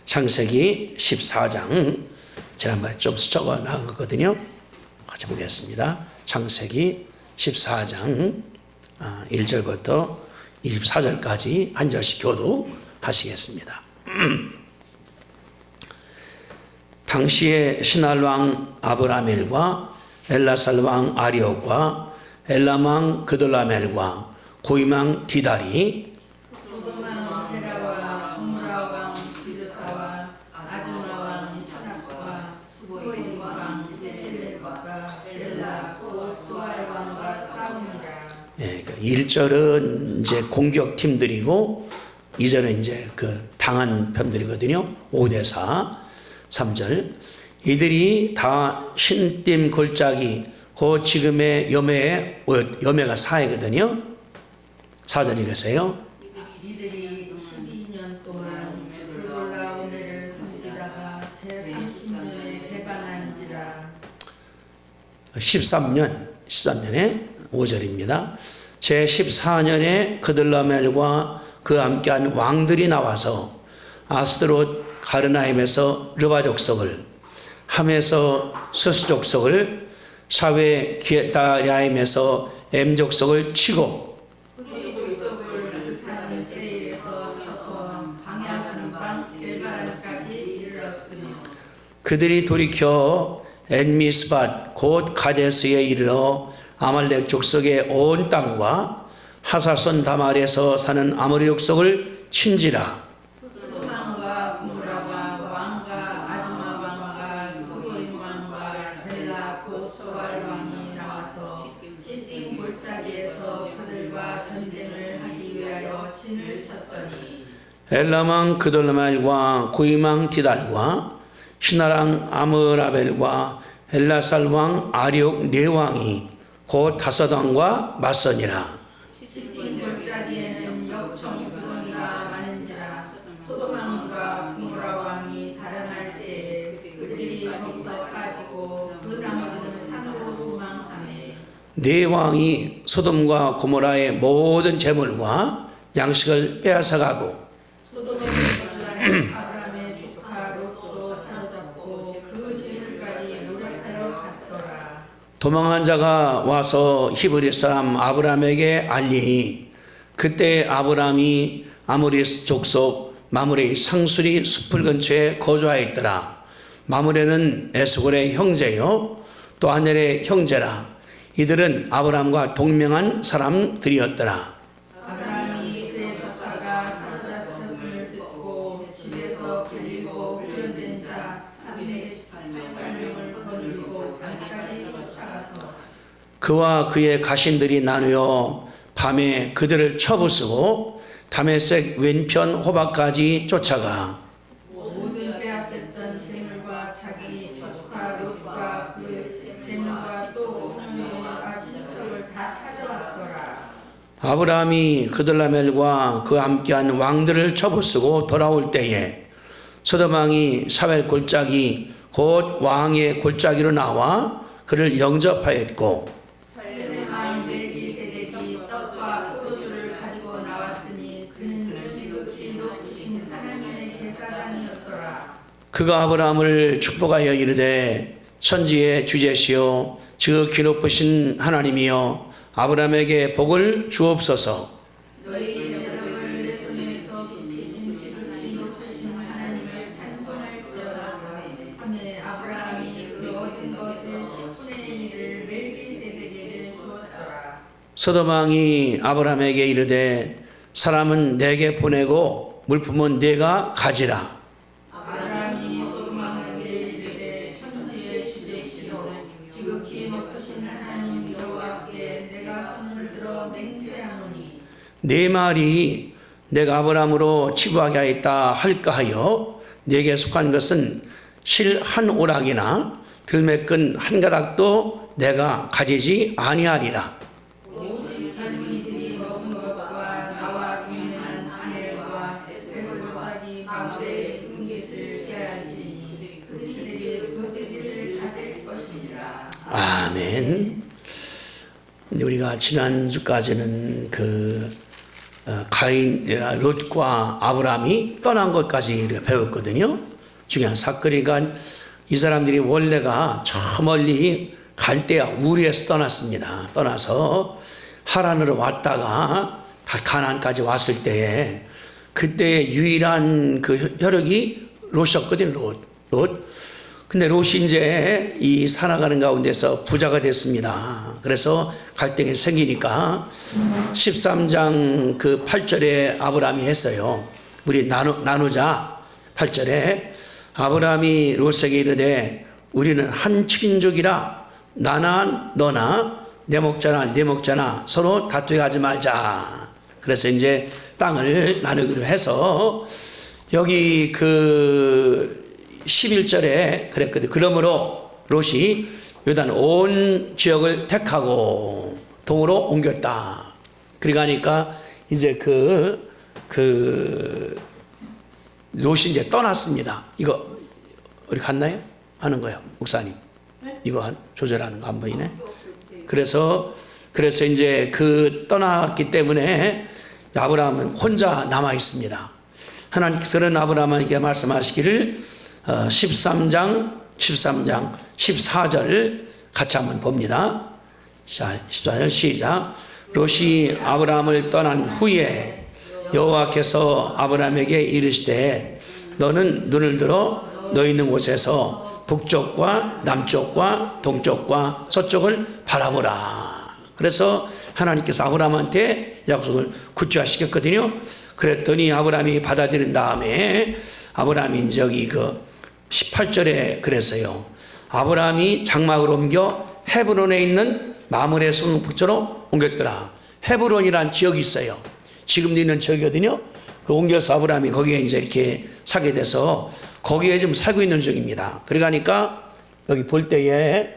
창세기 14장 지난번에 좀 적어 나갔거든요. 같이 보겠습니다. 창세기 14장 1절부터 24절까지 한 절씩 교도하시겠습니다. 당시에 신할 왕 아브라멜과 엘라살 왕 아리옥과 엘람 왕 그돌라멜과 고임 왕 디달이 예, 1절은 이제 공격팀들이고 2절은 이제 그 당한 편들이거든요. 5대4, 3절. 이들이 다 신팀 골짜기, 그 지금의 여매가 사해거든요. 4절 읽으세요. 이들이 12년 동안 그돌라오메를 섬기다가 제30년에 배반한지라. 13년에 5절입니다. 제14년에 그돌라멜과 그 함께한 왕들이 나와서 아스드롯 가르나임에서 르바 족속을, 함에서 서스 족속을, 사웨 기다랴임에서 엠 족속을 치고 우리 족속을 그 산 세일에서 쳐서 방향하는 방 엘바란까지 이르렀으며 그들이 돌이켜 엔미스밭 곧 가데스에 이르러 아말렉 족속의 온 땅과 하사손 다말에서 사는 아모리 족속을 친지라. 소돔과 고모라와 왕과 아드마 왕과 스보임 왕과 벨라 곧 소알 왕이 나와서 시딤 골짜기에서 그들과 전쟁을 하기 위하여 진을 쳤더니 엘람 왕 그돌라멜과 고임 왕 디달과 신할 왕 아므라벨과 엘라살 왕 아리옥 네 왕이 곧 다섯 왕과 맞서니라. 시딤 골짜기에는 역청 구덩이가 많은지라 소돔 왕과 고모라 왕이 달아날 때에 그들이 거기서 빠지고 그 나머지는 산으로 도망하매 네 왕이 소돔과 고모라의 모든 재물과 양식을 빼앗아가고 소돔의 거주하는 아브라함의 조카 롯도 사로잡고 그 재물까지 노력하여 갔더라. 도망한 자가 와서 히브리 사람 아브라함에게 알리니 그때 아브라함이 아모리 족속 마므레의 상수리 숲을 근처에 거주하였더라. 마므레는 에스골의 형제요 또 아넬의 형제라. 이들은 아브라함과 동명한 사람들이었더라. 아브라함이 그의 조카가 사로잡혔음을 듣고 집에서 빌리고 훈련된 자 318명을 거느리고 강까지 쫓아가서 그와 그의 가신들이 나누어 밤에 그들을 쳐부수고 다메섹 왼편 호박까지 쫓아가 모든 빼앗겼던 재물과 자기 조카 롯과 그 재물과 또 홍유와 신첩을 다 찾아왔더라. 아브라함이 그돌라멜과 그 함께한 왕들을 쳐부수고 돌아올 때에 소돔 왕이 사웰 골짜기 곧 왕의 골짜기로 나와 그를 영접하였고 살렘 왕 멜기세덱이 떡과 포도주를 가지고 나왔으니 그는 지극히 높으신 하나님의 제사장이었더라. 그가 아브라함을 축복하여 이르되 천지의 주제시요 지극히 높으신 하나님이여 아브라함에게 복을 주옵소서. 너희 대적을 내 손에서 지키신 지극히 높으신 하나님을 찬송할지어다 하매 아브라함이 그 얻은 것의 10분의 1을 멜기세덱에게 주었더라. 소돔 왕이 아브라함에게 이르되 사람은 내게 보내고 물품은 내가 가지라. 아브라함이 소돔 왕에게 이르되 천지의 주제시요 지극히 높으신 하나님 여호와께 내가 손을 들어 맹세하노니 네 말이 내가 아브라함으로 치부하게 하였다 할까 하여 내게 속한 것은 실 한 오락이나 들매끈 한 가닥도 내가 가지지 아니하리라. 오직 젊은이들이 먹은 것과 나와 동행한 아넬과 에스겔 골짜기 마므레의 금깃을 제할지니 그들이 그 금깃을 가질 것이니라. 아멘. 근데 우리가 지난주까지는 그 가인, 롯과 아브라함이 떠난 것까지 우리가 배웠거든요. 중요한 사건이니까 이 사람들이 원래가 저 멀리 갈대아 우르에서 떠났습니다. 떠나서 하란으로 왔다가 다 가나안까지 왔을 때에 그때 유일한 그 혈육이 롯이었거든요. 롯. 근데 롯이 이제 이 살아가는 가운데서 부자가 됐습니다. 그래서 갈등이 생기니까 13장 그 8절에 아브라함이 했어요. 우리 나누자. 8절에 아브라함이 롯에게 이르되 우리는 한 친족이라 나나 너나 내 목자나 내 목자나 서로 다투게 하지 말자. 그래서 이제 땅을 나누기로 해서 여기 그 11절에 그랬거든요. 그러므로 롯이 요단 온 지역을 택하고 동으로 옮겼다. 그러니까 이제 롯이 이제 떠났습니다. 이거 우리 갔나요? 하는 거요, 목사님. 이거 조절하는 거 안 보이네. 그래서 이제 떠났기 때문에 아브라함은 혼자 남아 있습니다. 하나님께서는 아브라함에게 말씀하시기를 13장 14절 같이 한번 봅니다. 자, 14절 시작. 롯이 아브라함을 떠난 후에 여호와께서 아브라함에게 이르시되 너는 눈을 들어 너 있는 곳에서 북쪽과 남쪽과 동쪽과 서쪽을 바라보라. 그래서 하나님께서 아브라함한테 약속을 구체화시켰거든요. 그랬더니 아브라함이 받아들인 다음에 아브라함이 이제 여기 18절에 그랬어요. 아브라함이 장막을 옮겨 헤브론에 있는 마므레 성북처로 옮겼더라. 헤브론이라는 지역이 있어요. 지금도 있는 지역이거든요. 옮겨서 아브라함이 거기에 이제 이렇게 사게 돼서 거기에 지금 살고 있는 중입니다. 그러니까 여기 볼 때에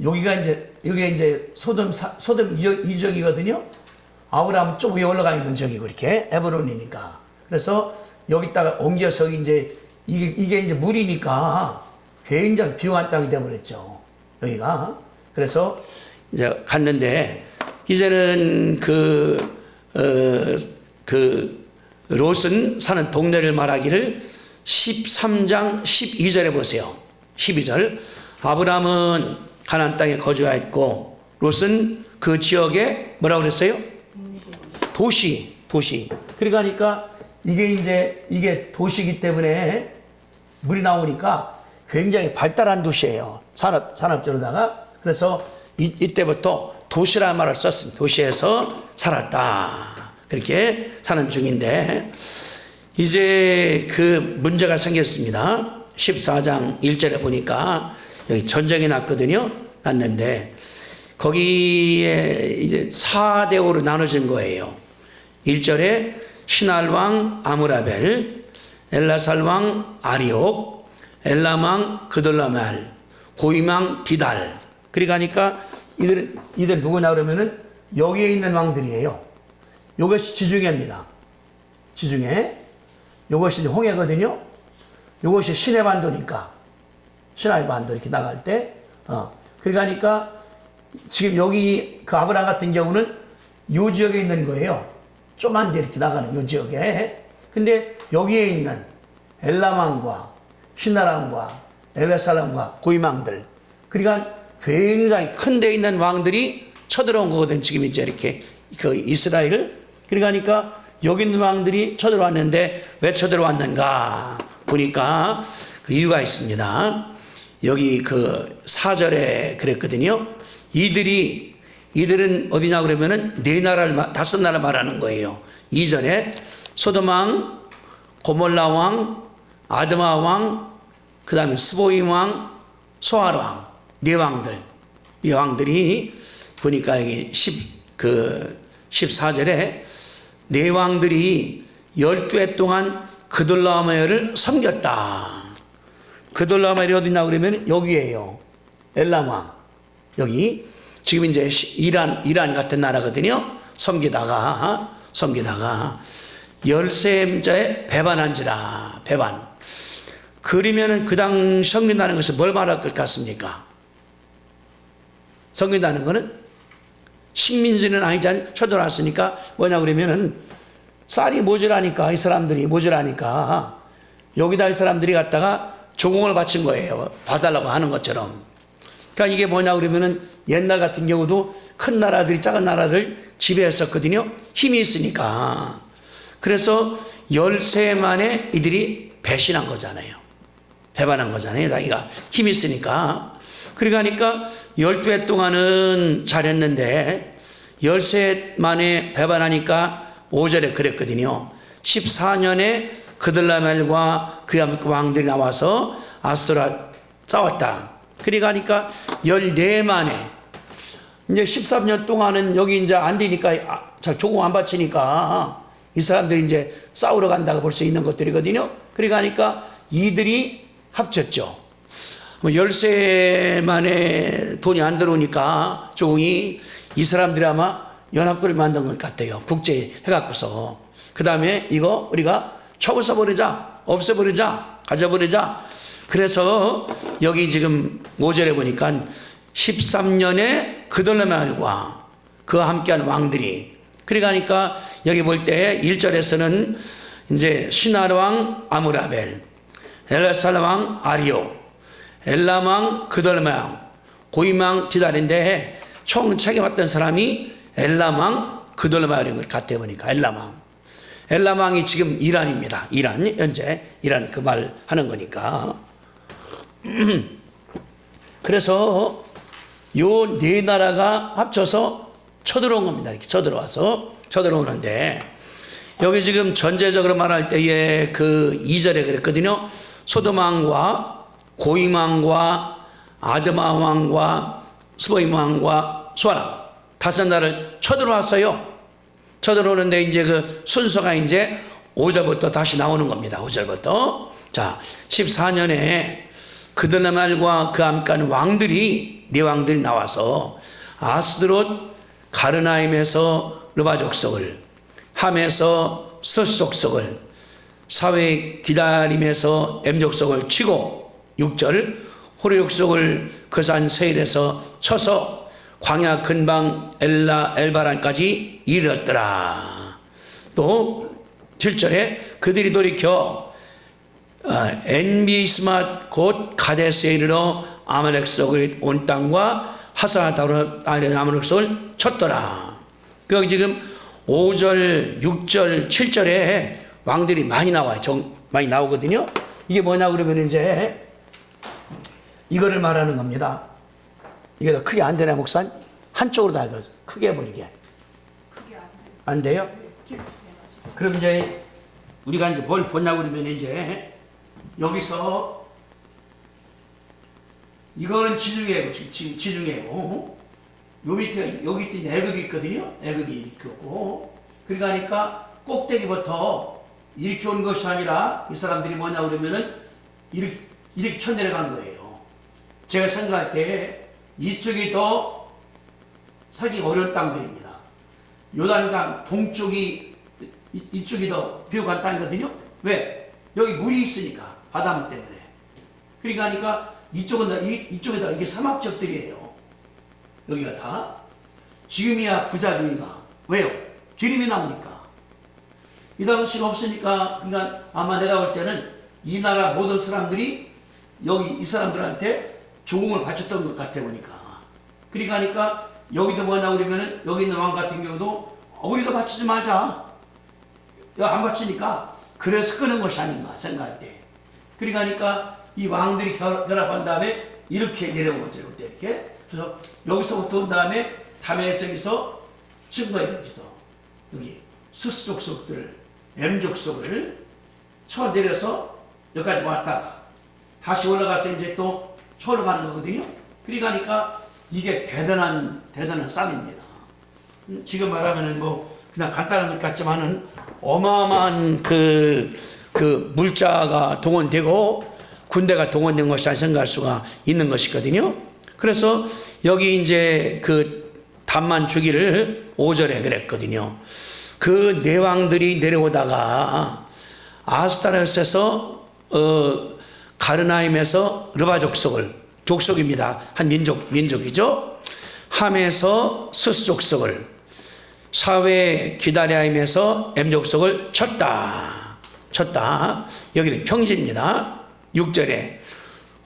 여기가 이제 소돔 이적이거든요. 아브라함 쪽 위에 올라가 있는 지역이고 이렇게 에브론이니까. 그래서 여기다가 옮겨서 이제 이게 이제 물이니까 굉장히 비용한 땅이 되어버렸죠. 여기가. 그래서 이제 갔는데 이제는 롯은 사는 동네를 말하기를 13장 12절에 보세요. 12절. 아브라함은 가나안 땅에 거주하였고 롯은 그 지역에 뭐라고 그랬어요? 도시. 그러니까 이게 도시이기 때문에 물이 나오니까 굉장히 발달한 도시예요. 산업적으로다가. 그래서 이때부터 도시라는 말을 썼습니다. 도시에서 살았다. 그렇게 사는 중인데 이제 그 문제가 생겼습니다. 14장 1절에 보니까 여기 전쟁이 났는데 거기에 이제 4대5로 나눠진 거예요. 1절에 시날 왕 아므라벨, 엘라살 왕 아리옥, 엘람 왕 그돌라말, 고임 왕 디달. 그러니까 이들 누구냐 그러면은 여기에 있는 왕들이에요. 이것이 지중해입니다. 지중해. 이것이 홍해거든요. 이것이 시내 반도니까. 시나이 반도 이렇게 나갈 때. 그러니까 지금 여기 그 아브라함 같은 경우는 이 지역에 있는 거예요. 조그만 데 이렇게 나가는 이 지역에. 근데 여기에 있는 엘람왕과 시나람과 엘레살람과 고임왕들. 그러니까 굉장히 큰 데 있는 왕들이 쳐들어온 거거든. 지금 이제 이렇게 이스라엘을. 그러니까 여기 있는 왕들이 쳐들어왔는데 왜 쳐들어왔는가 보니까 그 이유가 있습니다. 여기 4절에 그랬거든요. 이들은 어디냐 그러면은 다섯 나라 말하는 거예요. 2절에 소돔 왕, 고몰라 왕, 아드마 왕, 그 다음에 스보임 왕, 소알 왕, 네 왕들. 이 왕들이 보니까 여기 14절에 네 왕들이 12해 동안 그돌라오메를 섬겼다. 그돌라오메이 어디냐 그러면 여기에요. 엘람 왕. 여기. 지금 이제 이란 같은 나라거든요. 섬기다가 열세임자에 배반한지라. 배반. 그러면은 그 당 섬긴다는 것은 뭘 말할 것 같습니까? 섬긴다는 것은 식민지는 아니잖아요. 쳐들어왔으니까 뭐냐 그러면은 쌀이 모자라니까, 이 사람들이 모자라니까 여기다 이 사람들이 갖다가 조공을 바친 거예요. 봐달라고 하는 것처럼. 그러니까 이게 뭐냐 그러면은 옛날 같은 경우도 큰 나라들이 작은 나라를 지배했었거든요. 힘이 있으니까. 그래서 13만에 이들이 배신한 거잖아요. 배반한 거잖아요. 자기가 힘이 있으니까. 그러니까 12해 동안은 잘했는데 13만에 배반하니까 5절에 그랬거든요. 14년에 그들라멜과 그의 왕들이 나와서 아스토라 싸웠다. 그러니까 14만에 이제 13년 동안은 여기 이제 안 되니까 조공 안 바치니까 이 사람들이 이제 싸우러 간다고 볼 수 있는 것들이거든요. 그러니까 이들이 합쳤죠. 13만에 돈이 안 들어오니까 조공이 이 사람들이 아마 연합군을 만든 것 같아요. 국제 해갖고서. 그 다음에 이거 우리가 쳐부숴버리자, 없애버리자, 가져버리자. 그래서 여기 지금 5절에 보니까 13년에 그들라멜과 그와 함께한 왕들이, 그러니까 여기 볼 때 1절에서는 이제 시나르 왕 아므라벨, 엘라살 왕 아리오, 엘람 왕 그들라멜 왕, 고임 왕 디달인데 총 책임했던 사람이 엘람 왕 그들라멜인 것 같아 보니까 엘람 왕. 엘람 왕이 지금 이란입니다. 이란, 현재 이란 그 말 하는 거니까. 그래서 요 네 나라가 합쳐서 쳐들어온 겁니다. 이렇게 쳐들어오는데 여기 지금 전제적으로 말할 때에 그 2절에 그랬거든요. 소돔 왕과 고임 왕과 아드마 왕과 스보임 왕과 소아람 5나라를 쳐들어왔어요. 쳐들어오는데 이제 그 순서가 이제 5절부터 다시 나오는 겁니다. 5절부터. 자, 14년에 그들라멜과 그 함께한 왕들이, 네 왕들이 나와서 아스드롯 가르나임에서 르바 족속을, 함에서 서스 족속을, 사회 기다림에서 엠 족속을 치고 6절 호르 족속을 그 산 세일에서 쳐서 광야 근방 엘바란까지 이르렀더라. 또 7절에 그들이 돌이켜 엔비스맛 곧 가데스에 이르러 아말렉 속의 온 땅과 하사다로 아말렉 속을 쳤더라. 여기 지금 5절, 6절, 7절에 왕들이 많이 나와요. 많이 나오거든요. 이게 뭐냐 그러면 이제 이거를 말하는 겁니다. 이게 더 크게 안 되나, 목사님? 한쪽으로 다 크게 해버리게. 안 돼요? 그럼 이제 우리가 이제 뭘 보냐고 그러면 이제 여기서 이거는 지중해고, 지중해고. 요 밑에, 여기 밑에 애굽이 있거든요. 애굽이 이렇게 있고. 그러니까 꼭대기부터 이렇게 온 것이 아니라 이 사람들이 뭐냐 그러면은 이렇게 쳐내려간 거예요. 제가 생각할 때 이쪽이 더 살기 어려운 땅들입니다. 요단강 동쪽이 이쪽이 더 비옥한 땅이거든요. 왜? 여기 물이 있으니까 바닷물 때문에. 그러니까 이쪽에다 이게 사막지역들이에요. 여기가 다. 지금이야 부자주의가. 왜요? 기름이 나오니까. 이 당시가 없으니까, 그러니까 아마 내가 볼 때는 이 나라 모든 사람들이 여기 이 사람들한테 조공을 바쳤던 것 같아 보니까. 그러니까 여기도 뭐냐 그러면은 여기 있는 왕 같은 경우도 우리도 바치지 말자. 안 바치니까 그래서 끄는 것이 아닌가 생각할 때. 그러니까 이 왕들이 결합한 다음에 이렇게 내려온 거죠. 이렇게. 그래서 여기서부터 온 다음에 다메섹에서 친 거예요. 여기서. 여기 수스 족속들, M 족속을 쳐 내려서 여기까지 왔다가 다시 올라가서 이제 또 초를 가는 거거든요. 그러니까 이게 대단한 쌈입니다. 지금 말하면은 뭐 그냥 간단한 것 같지만은 어마어마한 그 물자가 동원되고 군대가 동원된 것이라 생각할 수가 있는 것이거든요. 그래서 여기 이제 그 담만 주기를 5절에 그랬거든요. 그 내왕들이 내려오다가 아스타로스에서 가르나임에서 르바 족속입니다. 한 민족이죠. 함에서 스스 족속을, 사회 기다랴임에서 M 족속을 쳤다. 여기는 평지입니다. 6절에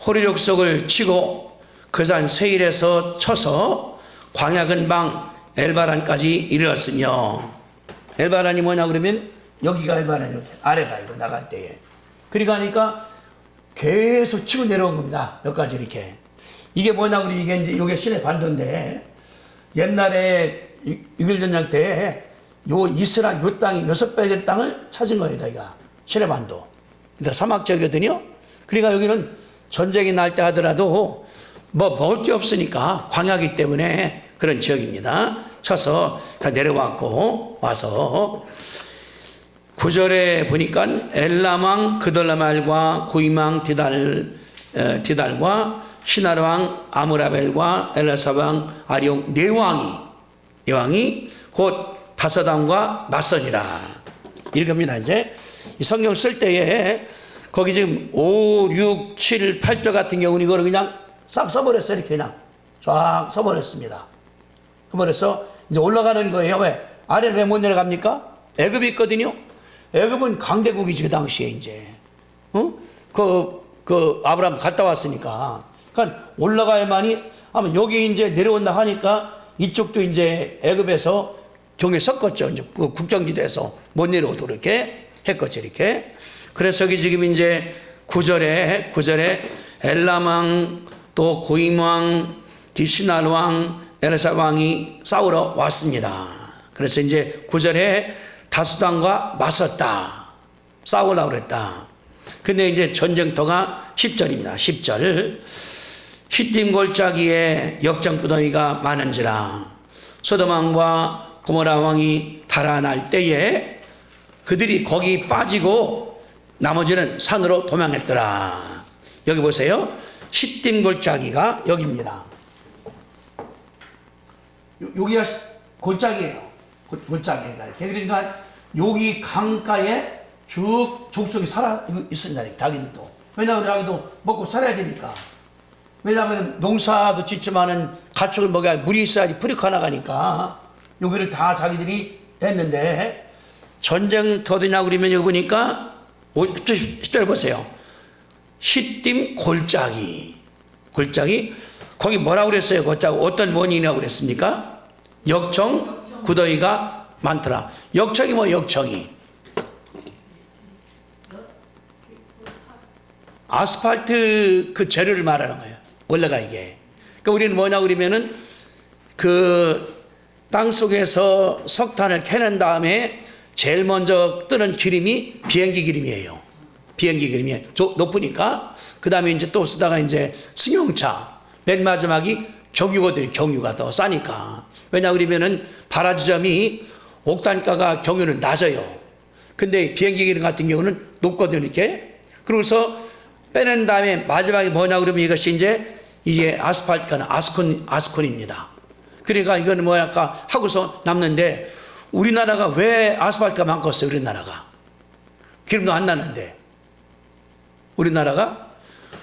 호리 족속을 치고 그 산 세일에서 쳐서 광야 근방 엘바란까지 이르렀으며, 엘바란이 뭐냐 그러면 여기가 엘바란이 아래가 이거 나갈 때에, 그러니까 계속 치고 내려온 겁니다. 몇 가지 이렇게. 이게 뭐냐 그러면 이게 이제 요게 신의 반도인데, 옛날에 6.1전쟁 때 요 이스라엘 요 땅이 6배 될 땅을 찾은 거예요. 여기가 신의 반도. 근데 사막지역이거든요. 그러니까 여기는 전쟁이 날 때 하더라도 뭐 먹을 게 없으니까 광야기 때문에 그런 지역입니다. 쳐서 다 내려왔고, 와서 9절에 보니까 엘람왕 그돌라말과 구임왕 디달과 시나르왕 아므라벨과 엘라사왕 아리옥 네 왕이 곧 다섯 왕과 맞서니라. 이렇게 합니다. 이제 이 성경 쓸 때에 거기 지금 5, 6, 7, 8절 같은 경우는 이거를 그냥 싹 써버렸어요. 이렇게 그냥 쫙 써버렸습니다. 그래서 이제 올라가는 거예요. 왜? 아래로 왜 못 내려갑니까? 애굽이 있거든요. 애굽은 강대국이지 그 당시에 이제. 그 아브라함 갔다 왔으니까. 그러니까 올라가야만이, 아마 여기 이제 내려온다 하니까 이쪽도 이제 애굽에서 경에 섞었죠. 이제 그 국경지대에서 못 내려오도록 이렇게 했겠죠. 이렇게. 그래서 여기 지금 이제 9절에 엘람왕 또 고임왕 디시날왕 엘사왕이 싸우러 왔습니다. 그래서 이제 9절에 다수당과 맞섰다. 싸우려고 그랬다. 근데 이제 전쟁터가 10절입니다. 10절. 히팀 골짜기에 역정구덩이가 많은지라 소돔왕과 고모라 왕이 달아날 때에 그들이 거기 빠지고 나머지는 산으로 도망했더라. 여기 보세요. 시딤 골짜기가 여기입니다. 여기가 골짜기예요. 골짜기가 이렇게. 그러니까 여기 강가에 쭉 족속이 살아 있었냐, 자기들도. 왜냐하면 자기도 먹고 살아야 되니까. 왜냐하면 농사도 짓지만은 가축을 먹여야 물이 있어야지 풀이 커나가니까 여기를 다 자기들이 했는데, 전쟁터더냐 그러면 여기 보니까 10절 보세요. 시딤 골짜기. 거기 뭐라고 그랬어요? 어떤 원인이라고 그랬습니까? 역청 구덩이가 많더라. 역청이 뭐 역청이? 아스팔트 그 재료를 말하는 거예요. 원래가 이게. 그러니까 우리는 뭐냐 그러면은 그 땅 속에서 석탄을 캐낸 다음에 제일 먼저 뜨는 기름이 비행기 기름이에요. 비행기 기름이 높으니까. 그 다음에 이제 또 쓰다가 이제 승용차. 맨 마지막이 경유거든요. 경유가 더 싸니까. 왜냐 그러면은 발화지점이 옥탄가가 경유는 낮아요. 근데 비행기 기름 같은 경우는 높거든요. 이렇게. 그러고서 빼낸 다음에 마지막에 뭐냐 그러면 이것이 이게 아스팔트가 아스콘입니다. 그러니까 이거는 뭐야 아까 하고서 남는데, 우리나라가 왜 아스팔트가 많겠어요? 우리나라가 기름도 안 나는데. 우리나라가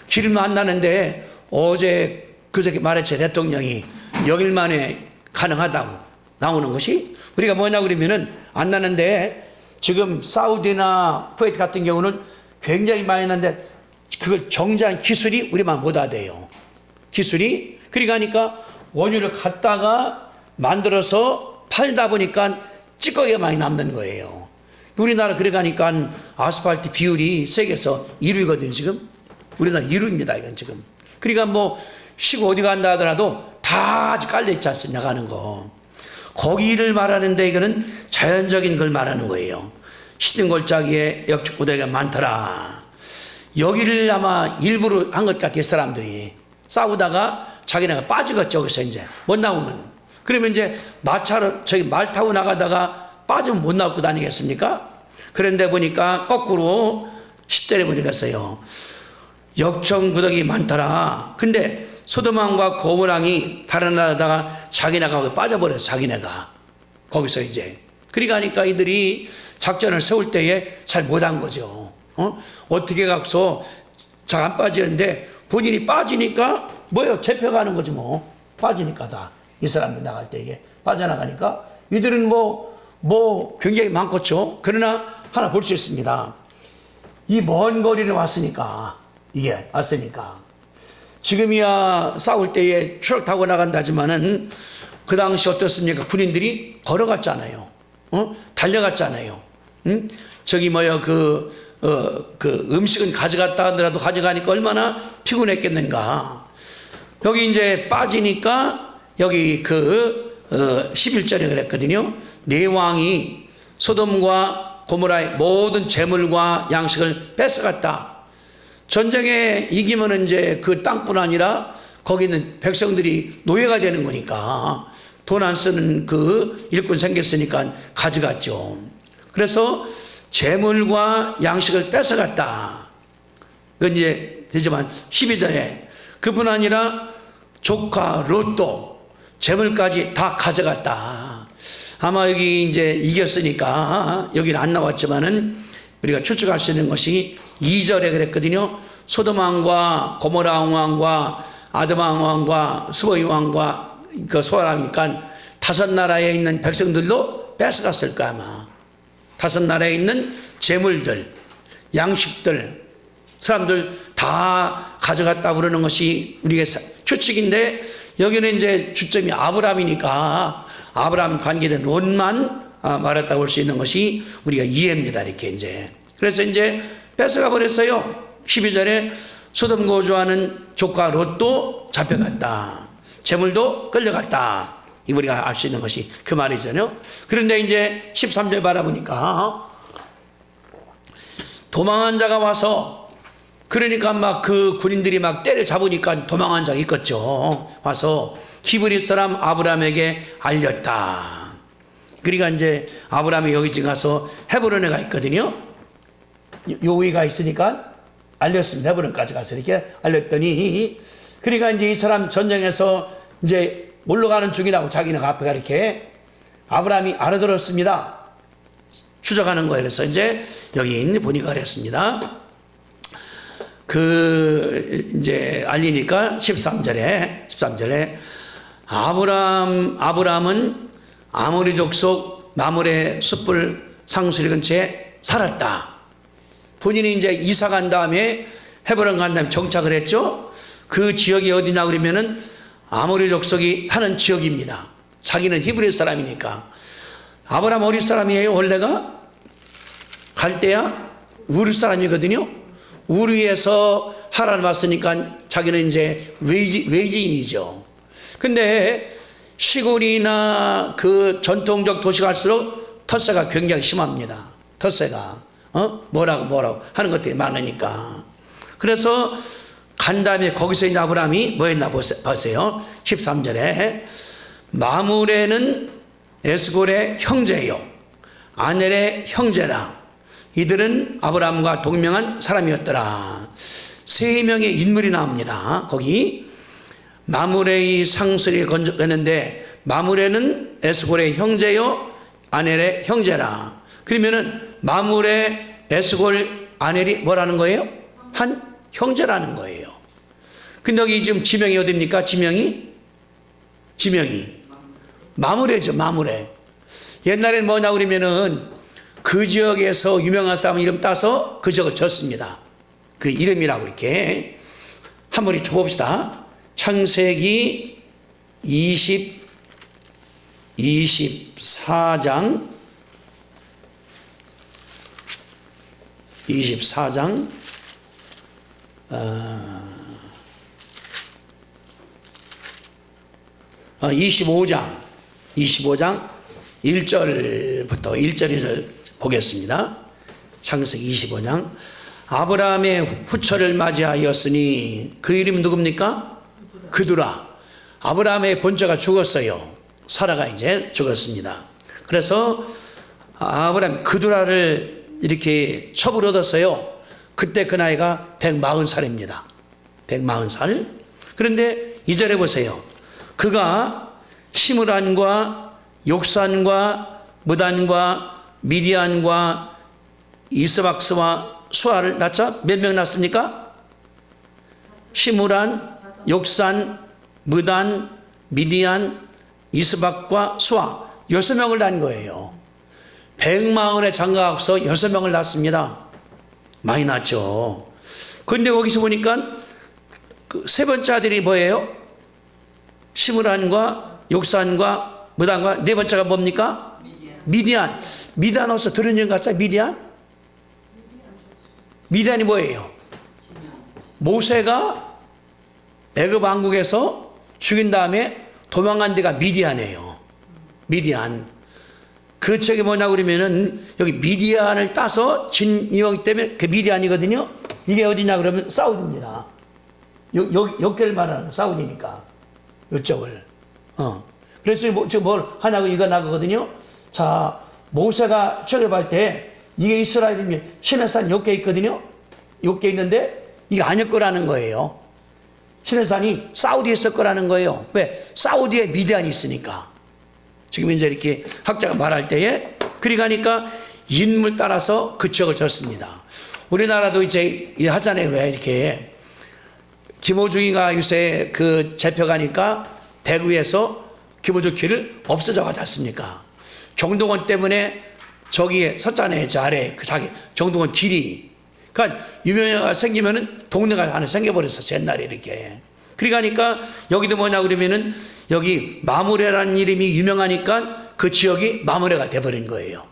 기름도 안 나는데 어제 그저께 말했죠. 대통령이 0일 만에 가능하다고 나오는 것이. 우리가 뭐냐 그러면은 안 나는데, 지금 사우디나 쿠웨이트 같은 경우는 굉장히 많이 나는데 그걸 정제한 기술이 우리만 못하대요. 기술이. 그러니까 원유를 갖다가 만들어서 팔다 보니까 찌꺼기가 많이 남는 거예요. 우리나라 그러니까 아스팔트 비율이 세계에서 1위거든요. 지금 우리나라 1위입니다. 이건 지금. 그러니까 뭐 시고 어디 간다 하더라도 다 깔려 있지 않습니까? 가는 거. 거기를 말하는데 이거는 자연적인 걸 말하는 거예요. 시딤 골짜기에 역적구덩이가 많더라. 여기를 아마 일부러 한 것 같아요. 사람들이 싸우다가 자기네가 빠지겠죠. 그래서 이제 못 나오면, 그러면 이제 말 타고 나가다가 빠지면 못 나올 것 아니겠습니까? 그런데 보니까 거꾸로 10절에 보니까요, 역청구덩이 많더라. 근데 소돔왕과 고모랑이 달아나다가 자기네가 거기 빠져버렸어. 자기네가 거기서 이제. 그러니까 이들이 작전을 세울 때에 잘 못한 거죠. 어떻게 가서 잘 안 빠지는데 본인이 빠지니까 뭐예요? 잡혀가는 거지 뭐. 빠지니까 다. 이 사람들 나갈 때 이게 빠져나가니까 이들은 뭐 굉장히 많겠죠. 그러나 하나 볼 수 있습니다. 이 먼 거리를 왔으니까 지금이야 싸울 때에 추락 타고 나간다지만은 그 당시 어떻습니까? 군인들이 걸어갔잖아요. 달려갔잖아요. 저기 그 음식은 가져갔다 하더라도 가져가니까 얼마나 피곤했겠는가. 여기 이제 빠지니까 여기 11절에 그랬거든요. 네 왕이 소돔과 고모라의 모든 재물과 양식을 뺏어갔다. 전쟁에 이기면 이제 그 땅뿐 아니라 거기 있는 백성들이 노예가 되는 거니까 돈 안 쓰는 그 일꾼 생겼으니까 가져갔죠. 그래서 재물과 양식을 뺏어갔다. 그건 이제 되지만 12절에 그뿐 아니라 조카 롯도 재물까지 다 가져갔다. 아마 여기 이제 이겼으니까 여기는 안 나왔지만은 우리가 추측할 수 있는 것이 2절에 그랬거든요. 소돔 왕과 고모라 왕과 아드마 왕과 스보이 왕과 그 소아라니까 5나라에 있는 백성들도 뺏어갔을 거야 아마. 5나라에 있는 재물들, 양식들, 사람들 다 가져갔다 그러는 것이 우리의 추측인데 여기는 이제 주점이 아브라함이니까 아브라함 관계된 롯만 말했다고 볼 수 있는 것이 우리가 이해입니다. 이렇게 이제. 그래서 이제 뺏어가 버렸어요. 12절에 소돔 거주하는 조카 롯도 잡혀갔다. 재물도 끌려갔다. 이 우리가 알 수 있는 것이 그 말이잖아요. 그런데 이제 13절 바라보니까 도망한 자가 와서 그러니까 막 그 군인들이 막 때려잡으니까 도망한 자가 있겠죠. 와서 히브리 사람 아브라함에게 알렸다. 그러니까 이제 아브라함이 여기 지금 가서 헤브론에 가 있거든요. 요기가 있으니까 알렸습니다. 헤브론까지 가서 이렇게 알렸더니 그러니까 이제 이 사람 전쟁에서 이제 올라가는 중이라고 자기는 앞에가 이렇게 아브라함이 알아들었습니다. 추적하는 거예요. 그래서 이제 여기 보니까 그랬습니다. 이제 알리니까 13절에 아브라함은 아모리 족속 마므레 숯불 상수리 근처에 살았다. 본인이 이제 이사 간 다음에 헤브론 간 다음에 정착을 했죠. 그 지역이 어디냐 그러면은 아모리 족속이 사는 지역입니다. 자기는 히브리 사람이니까. 아브라함 어디 사람이에요? 원래가 갈대야 우르 사람이거든요. 우르에서 하란을 왔으니까 자기는 이제 외지인이죠. 근데 시골이나 그 전통적 도시 갈수록 텃세가 굉장히 심합니다. 텃세가 뭐라고 하는 것들이 많으니까. 그래서 간 다음에 거기서 이제 아브라함이 뭐 했나 보세요. 13절에 마므레는 에스골의 형제요 아넬의 형제라. 이들은 아브라함과 동명한 사람이었더라. 3명의 인물이 나옵니다. 거기 마므레의 상수리 건졌는데 마므레는 에스골의 형제요 아넬의 형제라. 그러면은 마므레 에스골 아넬이 뭐라는 거예요? 한 형제라는 거예요. 근데 여기 지금 지명이 어딥니까? 지명이 마므레죠. 마므레. 옛날에는 뭐냐 그러면은 그 지역에서 유명한 사람 이름 따서 그 지역을 졌습니다. 그 이름이라고 이렇게 한번 쳐봅시다. 창세기 24장 25장 1절부터 1절 보겠습니다. 창세기 25장. 아브라함의 후처를 맞이하였으니 그 이름이 누굽니까? 그두라. 아브라함의 본처가 죽었어요. 사라가 이제 죽었습니다. 그래서 아브라함 그두라를 이렇게 첩을 얻었어요. 그때 그 나이가 140살입니다. 140살. 그런데 2절에 보세요. 그가 시므란과 욕산과 무단과 미디안과 이스박스와 수아를 낳자 몇 명 낳습니까? 시므란, 욕산, 무단, 미디안, 이스박과 수아 6명을 낳은 거예요. 100마을에 장가가서 6명을 낳습니다. 많이 낳죠. 그런데 거기서 보니까 그 세 번째 아들이 뭐예요? 시므란과 욕산과 무단과 네 번째가 뭡니까? 미디안. 미디안 어서 들은 적 같죠? 미디안? 미디안이 뭐예요? 모세가 애굽 왕국에서 죽인 다음에 도망간 데가 미디안이에요. 미디안. 그 책이 뭐냐고 그러면은 여기 미디안을 따서 진 이왕 때문에 그 미디안이거든요. 이게 어디냐 그러면 사우디입니다. 여기를 말하는 사우디니까 이쪽을. 그래서 지금 뭘 하냐고 이거 나가거든요. 자, 모세가 출애굽할 때 이게 이스라엘이 시내산 옆에 있거든요. 옆에 있는데 이게 아닐 거라는 거예요. 시내산이 사우디에 있을 거라는 거예요. 왜? 사우디에 미디안이 있으니까. 지금 이제 이렇게 학자가 말할 때에 그리 가니까 인물 따라서 그 지역을 졌습니다. 우리나라도 이제 하잖아요. 왜 이렇게 김호중이가 요새 그 잡혀가니까 대구에서 김호중 길을 없어져 가지 않습니까? 정동원 때문에 저기에 섰잖아요. 저 아래 그 자기 정동원 길이. 그러니까 유명해가 생기면은 동네가 하나 생겨버렸어. 옛날에 이렇게. 그리 가니까 여기도 뭐냐 그러면은 여기 마무레라는 이름이 유명하니까 그 지역이 마무레가 돼버린 거예요.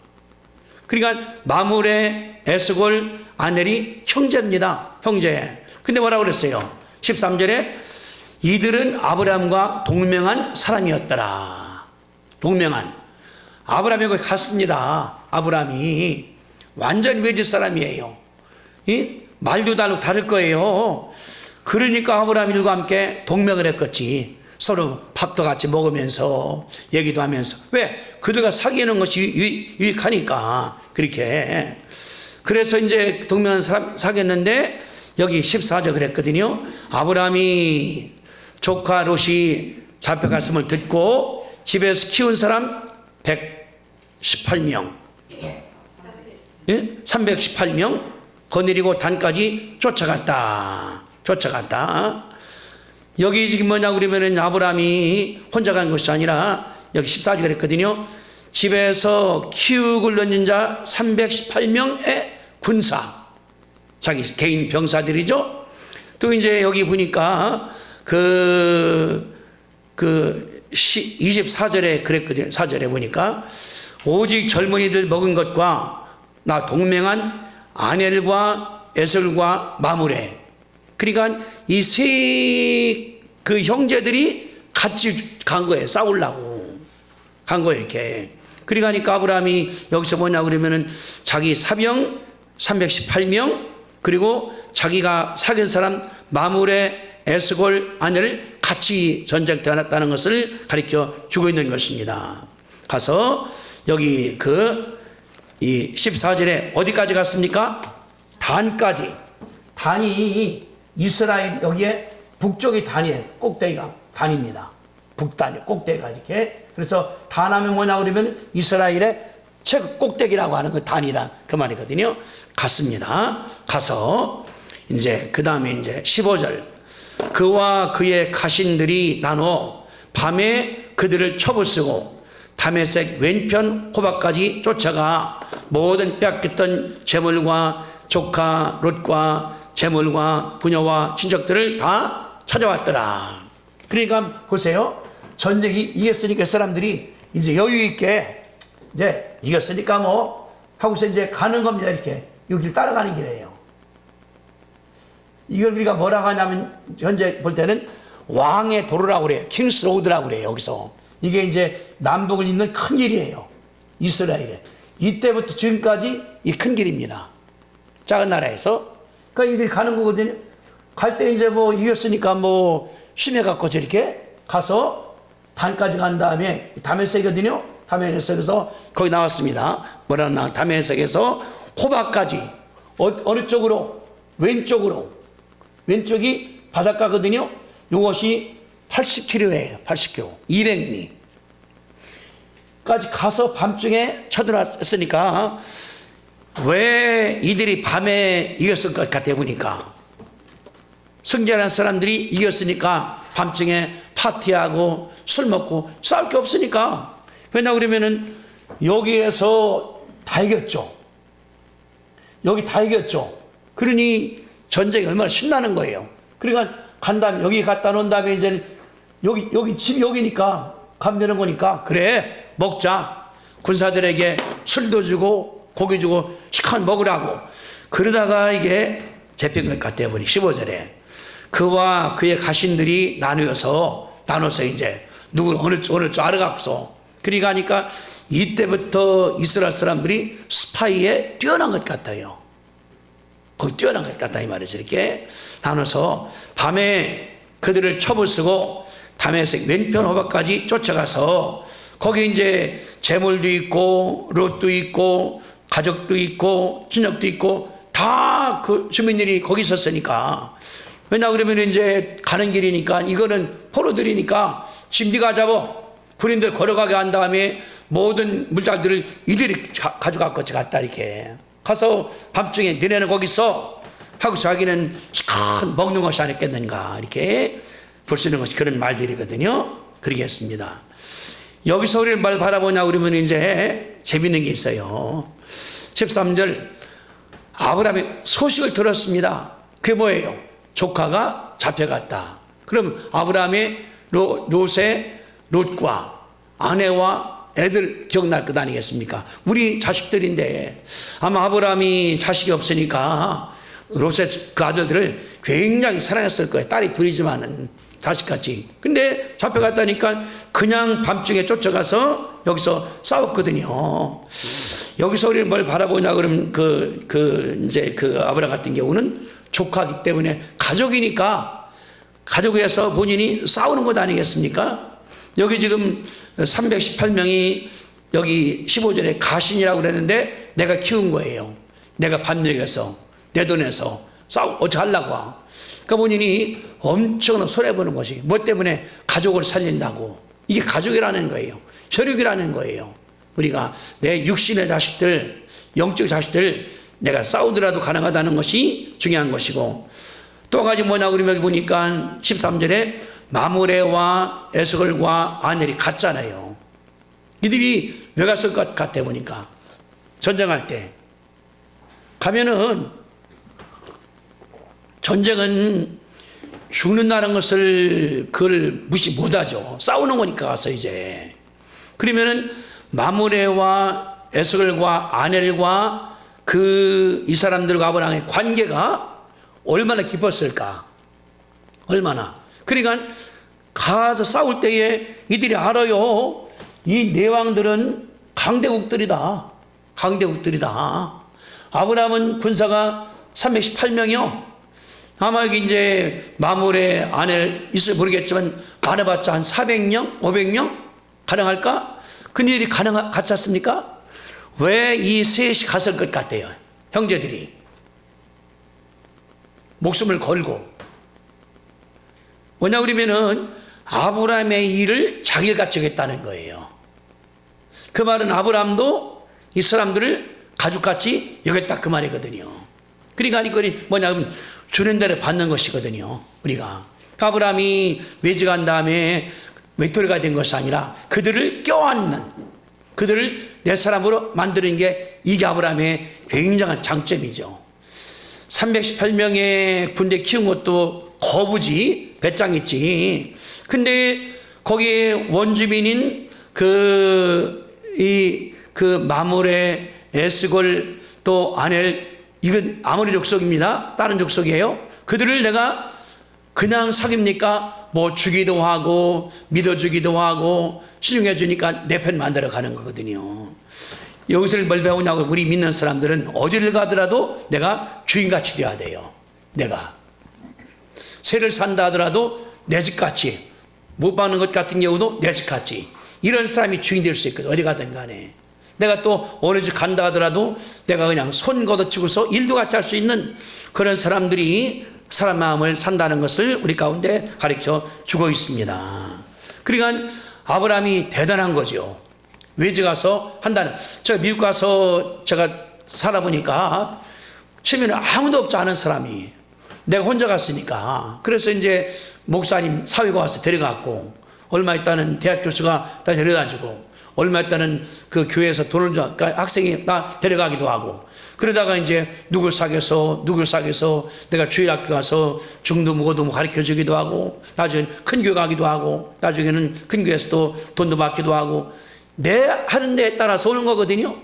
그러니까 마무레, 에스골, 아넬이 형제입니다. 형제. 근데 뭐라고 그랬어요? 13절에 이들은 아브라함과 동명한 사람이었더라. 동명한. 아브라함이 거기 갔습니다. 아브라함이 완전히 외질 사람이에요. 말도 다를 거예요. 그러니까 아브라함과 함께 동맹을 했겠지. 서로 밥도 같이 먹으면서 얘기도 하면서. 왜? 그들과 사귀는 것이 유익하니까 그렇게. 그래서 이제 동맹한 사람 사귀었는데 여기 14절 그랬거든요. 아브라함이 조카 롯이 잡혀갔음을 듣고 집에서 키운 사람 118명, 318명 거느리고 단까지 쫓아갔다. 여기 지금 뭐냐 그러면은 아브라함이 혼자 간 것이 아니라 여기 14절 그랬거든요. 집에서 키우고 있는 자 318명의 군사, 자기 개인 병사들이죠. 또 이제 여기 보니까 24절에 그랬거든요. 4절에 보니까 오직 젊은이들 먹은 것과 나 동맹한 아넬과 에슬과 마무레. 그러니까 이 세 그 형제들이 같이 간 거예요. 싸우려고 간 거예요. 이렇게. 그러니까 아브라함이 여기서 뭐냐 그러면은 자기 사병 318명 그리고 자기가 사귄 사람 마무레, 에스골, 아넬을 같이 전쟁터에 났다는 것을 가르쳐 주고 있는 것입니다. 가서 여기 이 14절에 어디까지 갔습니까? 단까지. 단이 이스라엘 여기에 북쪽이 단이에요. 꼭대기가 단입니다. 북단이 꼭대기가 이렇게. 그래서 단하면 뭐냐 그러면 이스라엘의 최고 꼭대기라고 하는 그 단이라 그 말이거든요. 갔습니다. 가서 이제 그 다음에 이제 15절 그와 그의 가신들이 나눠 밤에 그들을 쳐부수고 다메섹 왼편 호박까지 쫓아가 모든 빼앗겼던 재물과 조카 롯과 재물과 부녀와 친척들을 다 찾아왔더라. 그러니까 보세요. 전쟁이 이겼으니까 사람들이 이제 여유 있게 이제 이겼으니까 뭐 하고서 이제 가는 겁니다. 이렇게 여기를 따라가는 길이에요. 이걸 우리가 뭐라고 하냐면 현재 볼 때는 왕의 도로라고 그래요. 킹스 로드라고 그래요. 여기서 이게 이제 남북을 잇는 큰 길이에요. 이스라엘에 이때부터 지금까지 이 큰 길입니다. 작은 나라에서 그러니까 이들이 가는 거거든요. 갈 때 이제 뭐 이겼으니까 뭐 심해 갖고 저렇게 가서 단까지 간 다음에 다메섹이거든요. 다메섹에서 거기 나왔습니다. 뭐라 나 다메섹에서 호박까지 어느 쪽으로? 왼쪽이 바닷가거든요. 이것이 80km예요. 80km. 200리. 까지 가서 밤중에 쳐들어왔으니까 왜 이들이 밤에 이겼을 것 같아 보니까 승리하는 사람들이 이겼으니까 밤중에 파티하고 술 먹고 싸울 게 없으니까. 왜냐 그러면은 여기에서 다 이겼죠. 여기 다 이겼죠. 그러니 전쟁이 얼마나 신나는 거예요. 그러니까 간 다음에 여기 갔다 놓은 다음에 이제 여기 집이 여기니까 가면 되는 거니까 그래 먹자. 군사들에게 술도 주고 고기 주고 시컷 먹으라고. 그러다가 이게 잡힌 것 같아요. 보니 15절에 그와 그의 가신들이 나눠서 이제 누구는 어느 쪽 알아갖고서 그러니까 하니까 이때부터 이스라엘 사람들이 스파이에 뛰어난 것 같아요. 거기 뛰어난 것 같다 이 말이죠. 이렇게 나눠서 밤에 그들을 쳐부수고 담에색 왼편 호박까지 쫓아가서 거기 이제 재물도 있고 롯도 있고 가족도 있고 친척도 있고 다 그 주민들이 거기 있었으니까. 왜냐 그러면 이제 가는 길이니까 이거는 포로들이니까 지금 네가 잡아 군인들 걸어가게 한 다음에 모든 물자들을 이들이 가져갈 것 같다 이렇게 가서 밤중에 너네는 거기 있어 하고 자기는 시컷 먹는 것이 아니겠는가 이렇게 볼 수 있는 것이 그런 말들이거든요. 그러겠습니다. 여기서 우리를 말 바라보냐 그러면 이제 재밌는 게 있어요. 13절 아브라함의 소식을 들었습니다. 그게 뭐예요? 조카가 잡혀갔다. 그럼 아브라함의 롯과 아내와 애들 기억날 것 아니겠습니까? 우리 자식들인데 아마 아브라함이 자식이 없으니까 롯의 그 아들들을 굉장히 사랑했을 거예요. 딸이 둘이지만은 자식같이. 근데 잡혀갔다니까 그냥 밤중에 쫓아가서 여기서 싸웠거든요. 여기서 우리는 뭘 바라보냐 그러면 이제 아브라함 같은 경우는 조카이기 때문에 가족이니까 가족에서 본인이 싸우는 것 아니겠습니까? 여기 지금 318명이 여기 15절에 가신이라고 그랬는데 내가 키운 거예요. 내가 반역해서 내 돈에서 어떻게 하려고. 그러니까 본인이 엄청난 손해보는 것이 뭐 때문에 가족을 살린다고. 이게 가족이라는 거예요. 혈육이라는 거예요. 우리가 내 육신의 자식들, 영적 자식들 내가 싸우더라도 가능하다는 것이 중요한 것이고 또 한 가지 뭐냐 그러면 여기 보니까 13절에 마므레와 에스걸과 아넬이 갔잖아요. 이들이 왜 갔을 것 같아 보니까 전쟁할 때 가면은 전쟁은 죽는다는 것을 그걸 무시 못하죠. 싸우는 거니까 가서 이제 그러면은 마므레와 에스걸과 아넬과 이 사람들과 아브라함의 관계가 얼마나 깊었을까? 얼마나? 그러니까 가서 싸울 때에 이들이 알아요. 이 네 왕들은 강대국들이다. 강대국들이다. 아브라함은 군사가 318명이요. 아마 여기 이제 마므레 아넬 있을 모르겠지만 많아봤자 한 400명, 500명 가능할까? 근데 이들이 같지 않습니까? 왜 이 셋이 갔을 것 같아요? 형제들이 목숨을 걸고 뭐냐 그러면은 아브라함의 일을 자기가 갖추겠다는 거예요. 그 말은 아브라함도 이 사람들을 가족같이 여겼다 그 말이거든요. 그러니까 이거는 뭐냐면 주는 대로 받는 것이거든요. 우리가 아브라함이 외지간 다음에 외톨이가 된 것이 아니라 그들을 껴안는, 그들을 내 사람으로 만드는 게 이게 아브라함의 굉장한 장점이죠. 318명의 군대 키운 것도 거부지, 배짱있지. 근데 거기에 원주민인 마므레, 에스골, 또 아넬, 이건 아모리 족속입니다. 다른 족속이에요. 그들을 내가 그냥 사깁니까? 뭐 주기도 하고 믿어주기도 하고 신용해 주니까 내 편 만들어 가는 거거든요. 여기서 뭘 배우냐고 우리 믿는 사람들은 어디를 가더라도 내가 주인같이 돼야 돼요. 내가 새를 산다 하더라도 내 집같이, 못 받는 것 같은 경우도 내 집같이, 이런 사람이 주인 될 수 있거든. 어디 가든 간에 내가 또 어느 집 간다 하더라도 내가 그냥 손 걷어치고서 일도 같이 할 수 있는 그런 사람들이 사람 마음을 산다는 것을 우리 가운데 가르쳐 주고 있습니다. 그러니까 아브라함이 대단한 거죠. 외지 가서 한다는. 제가 미국 가서 제가 살아보니까 처음에는 아무도 없지 않은 사람이 내가 혼자 갔으니까. 그래서 이제 목사님 사회가 와서 데려갔고, 얼마 있다는 대학 교수가 다 데려다주고, 얼마 있다는 그 교회에서 돈을 줘, 그러니까 학생이 다 데려가기도 하고, 그러다가 이제 누굴 사귀어서 내가 주일학교 가서 중도 무고도 가르쳐 주기도 하고, 나중에 큰 교회 가기도 하고, 나중에는 큰 교회에서도 돈도 받기도 하고, 내 하는 데에 따라서 오는 거거든요.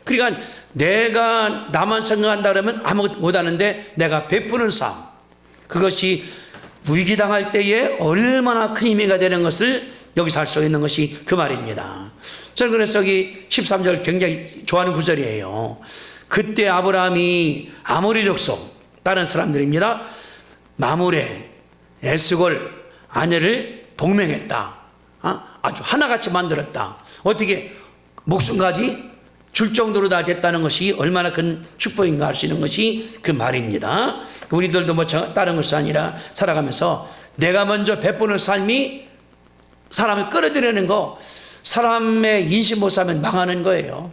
그러니까 내가 나만 생각한다 그러면 아무것도 못 하는데 내가 베푸는 삶, 그것이 위기당할 때에 얼마나 큰 의미가 되는 것을 여기서 알 수 있는 것이 그 말입니다. 저는 그래서 여기 13절 굉장히 좋아하는 구절이에요. 그때 아브라함이 아모리 족속, 다른 사람들입니다, 마므레, 에스골 아내를 동맹했다. 아주 하나같이 만들었다. 어떻게 목숨까지 줄 정도로 다 됐다는 것이 얼마나 큰 축복인가 할 수 있는 것이 그 말입니다. 우리들도 뭐 다른 것이 아니라 살아가면서 내가 먼저 베푸는 삶이 사람을 끌어들이는 거, 사람의 인식 못 사면 망하는 거예요.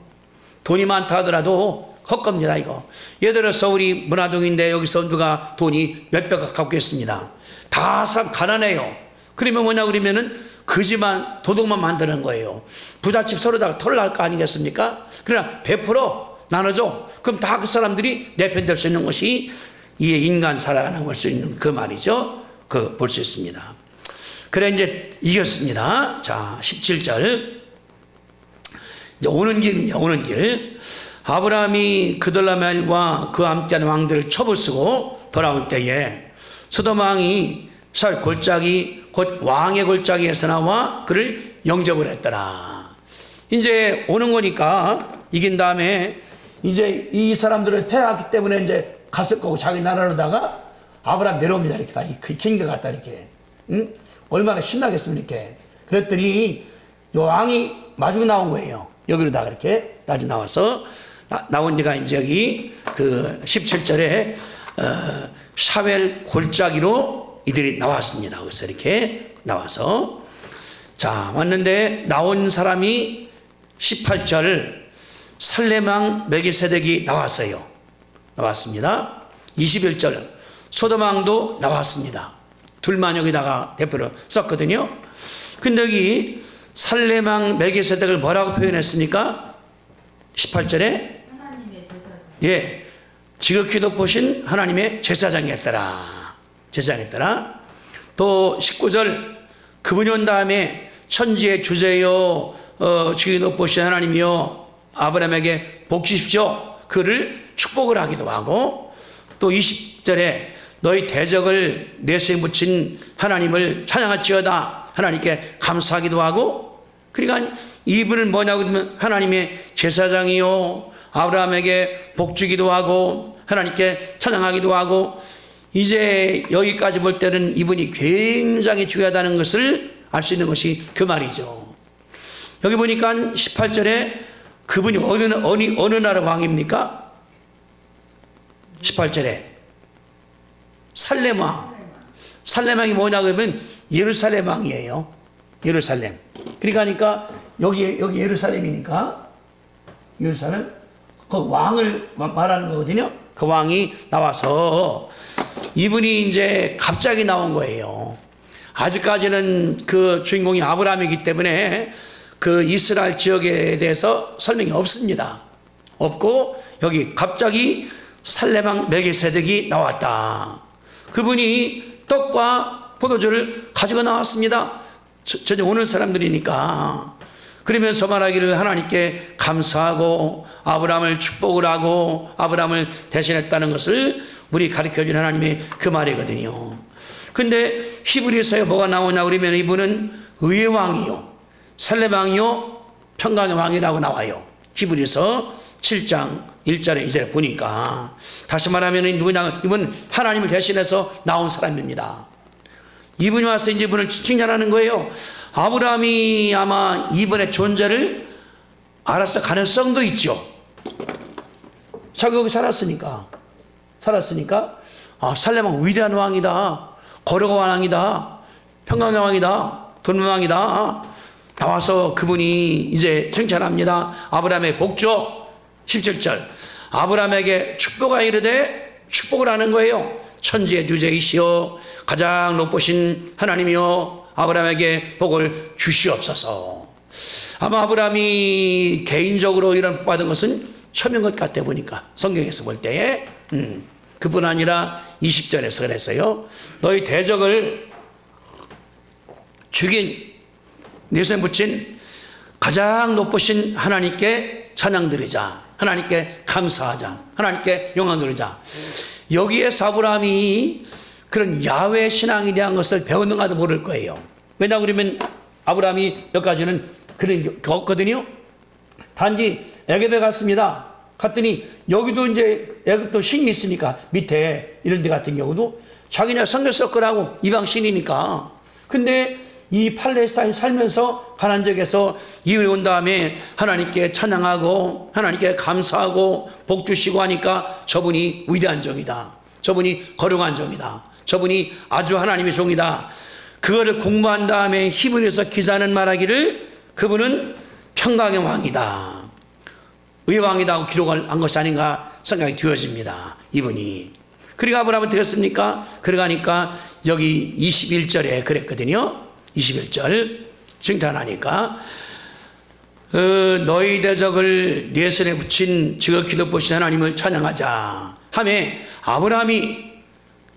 돈이 많다 하더라도 헛겁니다, 이거. 예를 들어서 우리 문화동인데 여기서 누가 돈이 몇백억 갖고 있습니다. 다 사람 가난해요. 그러면 뭐냐 그러면은 그지만 도둑만 만드는 거예요. 부잣집 서로다가 털을 할 거 아니겠습니까? 그러나 100% 나눠줘. 그럼 다 그 사람들이 내 편 될 수 있는 것이 이 인간 살아가는 수 있는 그 말이죠. 그 볼 수 있습니다. 그래 이제 이겼습니다. 자, 17절. 이제 오는 길입니다. 오는 길. 아브라함이 그돌라멜과 그 함께하는 왕들을 쳐부수고 돌아올 때에 소돔 왕이 살 골짜기 곧 왕의 골짜기에서 나와 그를 영접을 했더라. 이제 오는 거니까 이긴 다음에 이제 이 사람들을 패하기 때문에 이제 갔을 거고 자기 나라로다가 아브라함 내려옵니다. 이렇게 다 긴가 갔다 이렇게. 응? 얼마나 신나겠습니까? 이렇게. 그랬더니 요 왕이 마주고 나온 거예요. 여기로다가 이렇게 나중에 나와서 나온 데가 이제 여기 그 17절에 샤웰 골짜기로 이들이 나왔습니다. 그래서 이렇게 나와서 자 왔는데 나온 사람이 18절 살레망 멜기세덱이 나왔어요. 나왔습니다. 21절 소돔 왕도 나왔습니다. 둘만 여기다가 대표로 썼거든요. 근데 여기 살레망 멜기세덱을 뭐라고 표현했습니까? 18절에 하나님의 제사장. 예, 지극히 높으신 하나님의 제사장이었더라. 제사장이었더라. 또 19절 그분이 온 다음에 천지의 주제요 지극히 높으신 하나님이요 아브라함에게 복 주십시오. 그를 축복을 하기도 하고 또 20절에 너희 대적을 내수에 묻힌 하나님을 찬양할지어다. 하나님께 감사하기도 하고 그러니까 이분은 뭐냐고 하면 하나님의 제사장이요 아브라함에게 복 주기도 하고 하나님께 찬양하기도 하고 이제 여기까지 볼 때는 이분이 굉장히 중요하다는 것을 알 수 있는 것이 그 말이죠. 여기 보니까 18절에 그분이 어느 나라 왕입니까? 18절에 살렘 왕. 살렘 왕이 뭐냐고 하면 예루살렘 왕이에요. 예루살렘. 그러니까 여기 예루살렘이니까 예루살렘 그 왕을 말하는 거거든요. 그 왕이 나와서 이분이 이제 갑자기 나온 거예요. 아직까지는 그 주인공이 아브라함이기 때문에 그 이스라엘 지역에 대해서 설명이 없습니다. 없고 여기 갑자기 살레망 멜기세덱이 나왔다. 그분이 떡과 포도주를 가지고 나왔습니다. 전혀 오는 사람들이니까. 그러면서 말하기를 하나님께 감사하고 아브라함을 축복을 하고 아브라함을 대신했다는 것을 우리 가르쳐준 하나님의 그 말이거든요. 근데 히브리서에 뭐가 나오냐 그러면 이분은 의의 왕이요 살렘 왕이요 평강의 왕이라고 나와요. 히브리서 7장 1절에 2절에 보니까 다시 말하면 누구냐 이분 하나님을 대신해서 나온 사람입니다. 이분이 와서 이제 이분을 칭찬하는 거예요. 아브라함이 아마 이분의 존재를 알았을 가능성도 있죠. 자기 여기 살았으니까 살렘 왕 위대한 왕이다. 거룩한 왕이다. 평강의 왕이다. 돈의 왕이다. 나와서 그분이 이제 칭찬합니다. 아브라함의 복조 17절 아브라함에게 축복하 이르되 축복을 하는 거예요. 천지의 주제이시여 가장 높으신 하나님이여 아브라함에게 복을 주시옵소서. 아마 아브라함이 개인적으로 이런 복 받은 것은 처음인 것 같아 보니까 성경에서 볼 때에 그뿐 아니라 20절에서 그랬어요. 너희 대적을 죽인 내 손에 붙인 가장 높으신 하나님께 찬양 드리자. 하나님께 감사하자. 하나님께 영광 드리자. 여기에서 아브라함이 그런 야훼 신앙에 대한 것을 배웠는가도 모를 거예요. 왜냐 그러면 아브라함이 여기까지는 그런 게 없거든요. 단지 애굽에 갔습니다. 갔더니 여기도 이제 애굽도 신이 있으니까 밑에 이런 데 같은 경우도 자기네 성경 쓸 거라고 이방 신이니까. 근데 이 팔레스타인 살면서 가나안 지역에서 이후에 온 다음에 하나님께 찬양하고 하나님께 감사하고 복 주시고 하니까 저분이 위대한 종이다. 저분이 거룩한 종이다. 저분이 아주 하나님의 종이다. 그거를 공부한 다음에 히브리서 기자는 말하기를 그분은 평강의 왕이다. 의왕이다 하고 기록을 한 것이 아닌가 생각이 되어집니다. 이분이. 그러니까 아브라함은 어떻게 했습니까? 그러니까 여기 21절에 그랬거든요. 21절 칭찬하니까 너희 대적을 네 손에 붙인 지극히 높으신 하나님을 찬양하자 하매 아브라함이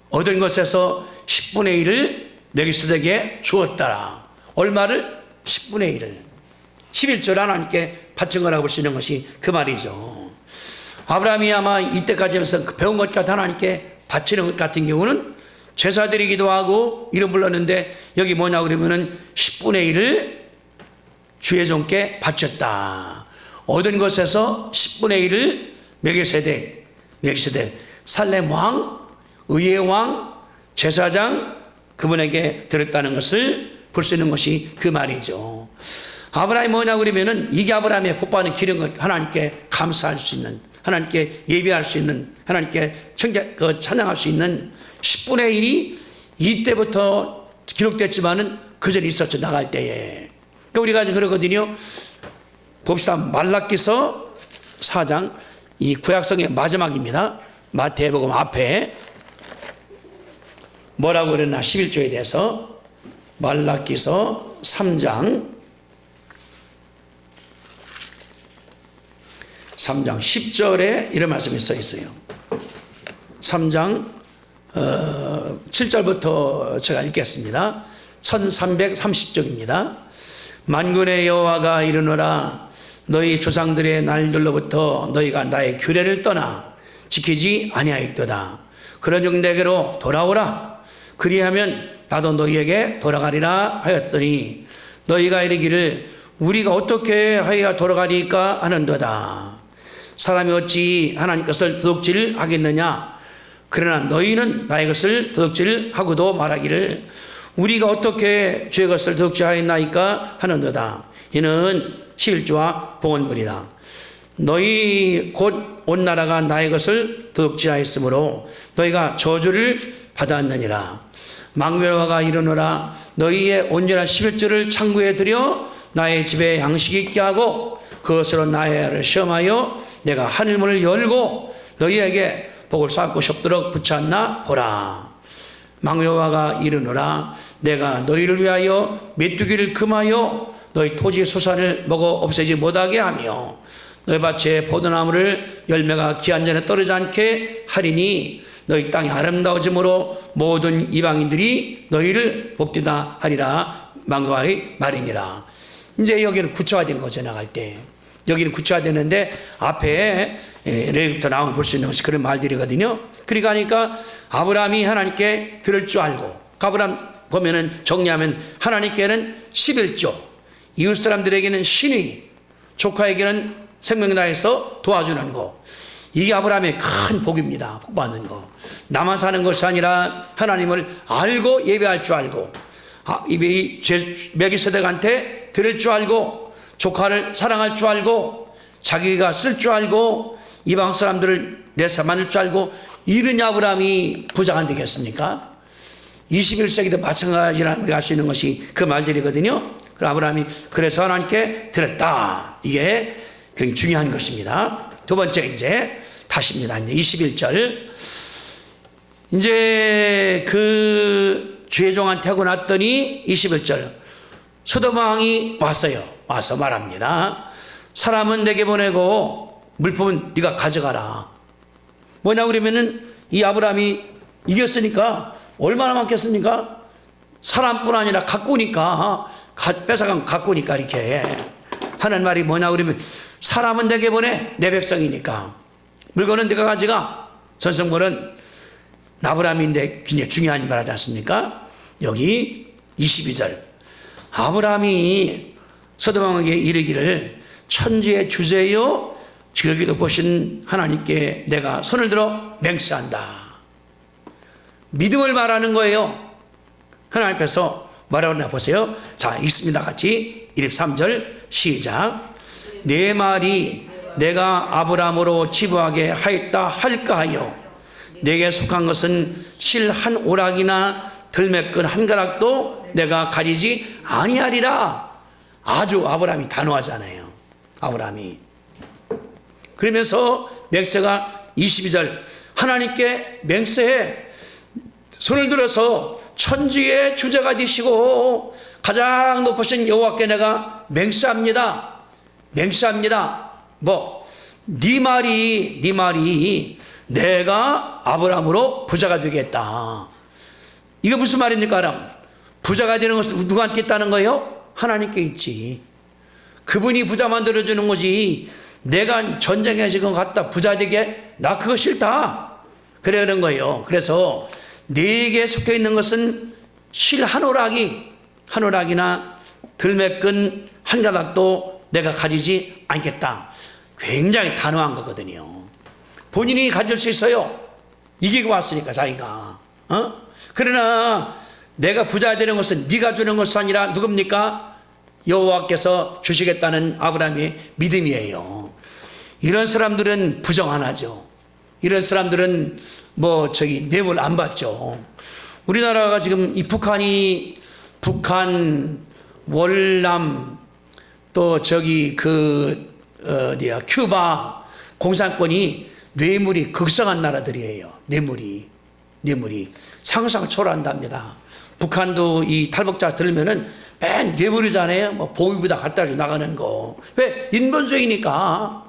얻은 것에서 10분의 1을 멜기세덱에게 주었더라. 얼마를? 10분의 1을 11절 하나님께 바친 거라고 볼 수 있는 것이 그 말이죠. 아브라함이 아마 이때까지 하면서 배운 것 같은 하나님께 바치는 것 같은 경우는 제사드리기도 하고 이름 불렀는데 여기 뭐냐 그러면은 10분의 1을 주의 종께 바쳤다. 얻은 것에서 10분의 1을 멜기세덱 살렘 왕, 의의 왕, 제사장 그분에게 드렸다는 것을 볼 수 있는 것이 그 말이죠. 아브라함이 뭐냐 그러면은 이게 아브라함의 복받는 길은 하나님께 감사할 수 있는, 하나님께 예배할 수 있는, 하나님께 찬양할 수 있는 10분의 1이 이때부터 기록됐지만은 그 전에 있었죠. 나갈 때에. 그러니까 우리가 지금 그러거든요. 봅시다. 말라기서 4장 이 구약성의 마지막입니다. 마태복음 앞에 뭐라고 그랬나 11조에 대해서 말라기서 3장 10절에 이런 말씀이 써 있어요. 3장 7절부터 제가 읽겠습니다. 1330쪽입니다. 만군의 여호와가 이르노라 너희 조상들의 날들로부터 너희가 나의 규례를 떠나 지키지 아니하였도다. 그러즉 내게로 돌아오라. 그리하면 나도 너희에게 돌아가리라 하였더니 너희가 이르기를 우리가 어떻게 하여야 돌아가리까 하는도다. 사람이 어찌 하나님 것을 도둑질 하겠느냐. 그러나 너희는 나의 것을 도둑질하고도 말하기를 우리가 어떻게 주의 것을 도둑질하였나이까 하는도다. 이는 11조와 봉헌물이라. 너희 곧 온 나라가 나의 것을 도둑질하였으므로 너희가 저주를 받았느니라. 망묘화가 이르노라 너희의 온전한 11조를 창고에 들여 나의 집에 양식이 있게 하고 그것으로 나의 애를 시험하여 내가 하늘문을 열고 너희에게 복을 쌓고 싶도록 붙였나 보라. 망묘화가 이르노라 내가 너희를 위하여 메뚜기를 금하여 너희 토지 소산을 먹어 없애지 못하게 하며 너희 밭에 포도나무를 열매가 기한 전에 떨어지지 않게 하리니 너희 땅이 아름다워짐으로 모든 이방인들이 너희를 복되다 하리라. 망묘화의 말이니라. 이제 여기는 구체화되는 거죠. 나갈 때 여기는 구체화되는데 앞에 레위부터 나오면 볼 수 있는 것이 그런 말들이거든요. 그러니까 아브라함이 하나님께 들을 줄 알고 아브라함 보면은 정리하면 하나님께는 11조, 이웃 사람들에게는 신의, 조카에게는 생명 다해서 도와주는 거. 이게 아브라함의 큰 복입니다. 복 받는 거. 나만 사는 것이 아니라 하나님을 알고 예배할 줄 알고 멜기세덱한테 들을 줄 알고 조카를 사랑할 줄 알고 자기가 쓸 줄 알고 이방 사람들을 내사 만들 줄 알고 이런 아브라함이 부자가 안 되겠습니까? 21세기도 마찬가지라는 우리가 알 수 있는 것이 그 말들이거든요. 그 아브라함이 그래서 하나님께 들었다. 이게 굉장히 중요한 것입니다. 두 번째 이제 다시입니다. 21절 이제 그 주의 종한테 하고 났더니 21절 소돔 왕이 왔어요. 와서 말합니다. 사람은 내게 보내고 물품은 네가 가져가라. 뭐냐 그러면은 이 아브라함이 이겼으니까 얼마나 많겠습니까? 사람뿐 아니라 가꾸니까 뺏어간 가꾸니까 이렇게 하는 말이 뭐냐 그러면 사람은 내게 보내 내 백성이니까 물건은 네가 가져가. 전성물은 아브라함인데 굉장히 중요한 말 하지 않습니까? 여기 22절 아브라함이 소돔 왕에게 이르기를 천지의 주제요 지극히 높으신 하나님께 내가 손을 들어 맹세한다. 믿음을 말하는 거예요. 하나님 앞에서 뭐라고 하나 보세요. 자, 읽습니다. 같이 23절 시작. 내 말이 내가 아브라함으로 치부하게 하였다 할까 하여 내게 속한 것은 실 한 오락이나 들매끈 한 가락도 내가 가리지 아니하리라. 아주 아브라함이 단호하잖아요. 아브라함이 그러면서 맹세가 22절 하나님께 맹세해. 손을 들어서 천지의 주제가 되시고 가장 높으신 여호와께 내가 맹세합니다. 맹세합니다. 네 말이 내가 아브라함으로 부자가 되겠다. 이게 무슨 말입니까? 그럼 부자가 되는 것은 누구한테 있다는 거예요? 하나님께 있지. 그분이 부자 만들어주는 거지. 내가 전쟁에 지금 갔다 부자 되게 나 그거 싫다. 그러는 거예요. 그래서 네게 속해 있는 것은 실 한 오락이나 들매끈 한 가닥도 내가 가지지 않겠다. 굉장히 단호한 거거든요. 본인이 가질 수 있어요. 이기고 왔으니까 자기가. 그러나 내가 부자 되는 것은 네가 주는 것이 아니라 누굽니까? 여호와께서 주시겠다는 아브라함의 믿음이에요. 이런 사람들은 부정 안 하죠. 이런 사람들은 뇌물 안 받죠. 우리나라가 지금 이 북한, 월남, 또 큐바 공산권이 뇌물이 극성한 나라들이에요. 뇌물이 상상 초월한답니다. 북한도 이 탈북자 들면은 맨 뇌물이잖아요. 보위부다 갖다 줘 나가는 거. 왜? 인본주의니까.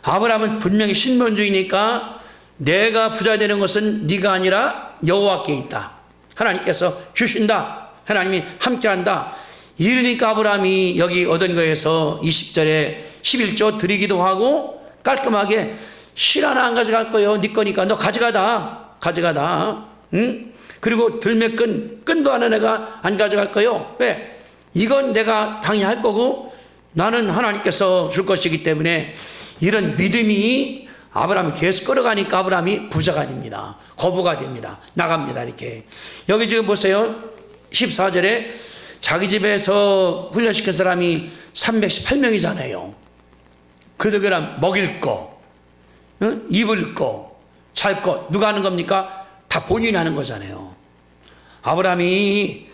아브라함은 분명히 신본주의니까 내가 부자 되는 것은 네가 아니라 여호와께 있다. 하나님께서 주신다. 하나님이 함께한다. 이러니까 아브라함이 여기 얻은 거에서 20절에 11조 드리기도 하고 깔끔하게 실 하나 안 가져갈 거요. 네 거니까 너 가져가다. 응? 그리고 끈도 하나 내가 안 가져갈 거요. 왜? 이건 내가 당연히 할 거고 나는 하나님께서 줄 것이기 때문에 이런 믿음이 아브라함이 계속 끌어가니까 아브라함이 부자가 됩니다. 거부가 됩니다. 나갑니다. 이렇게. 여기 지금 보세요. 14절에 자기 집에서 훈련시킨 사람이 318명이잖아요. 그들은 먹일 거, 입을 거, 잘 거, 누가 하는 겁니까? 다 본인이 하는 거잖아요. 아브라함이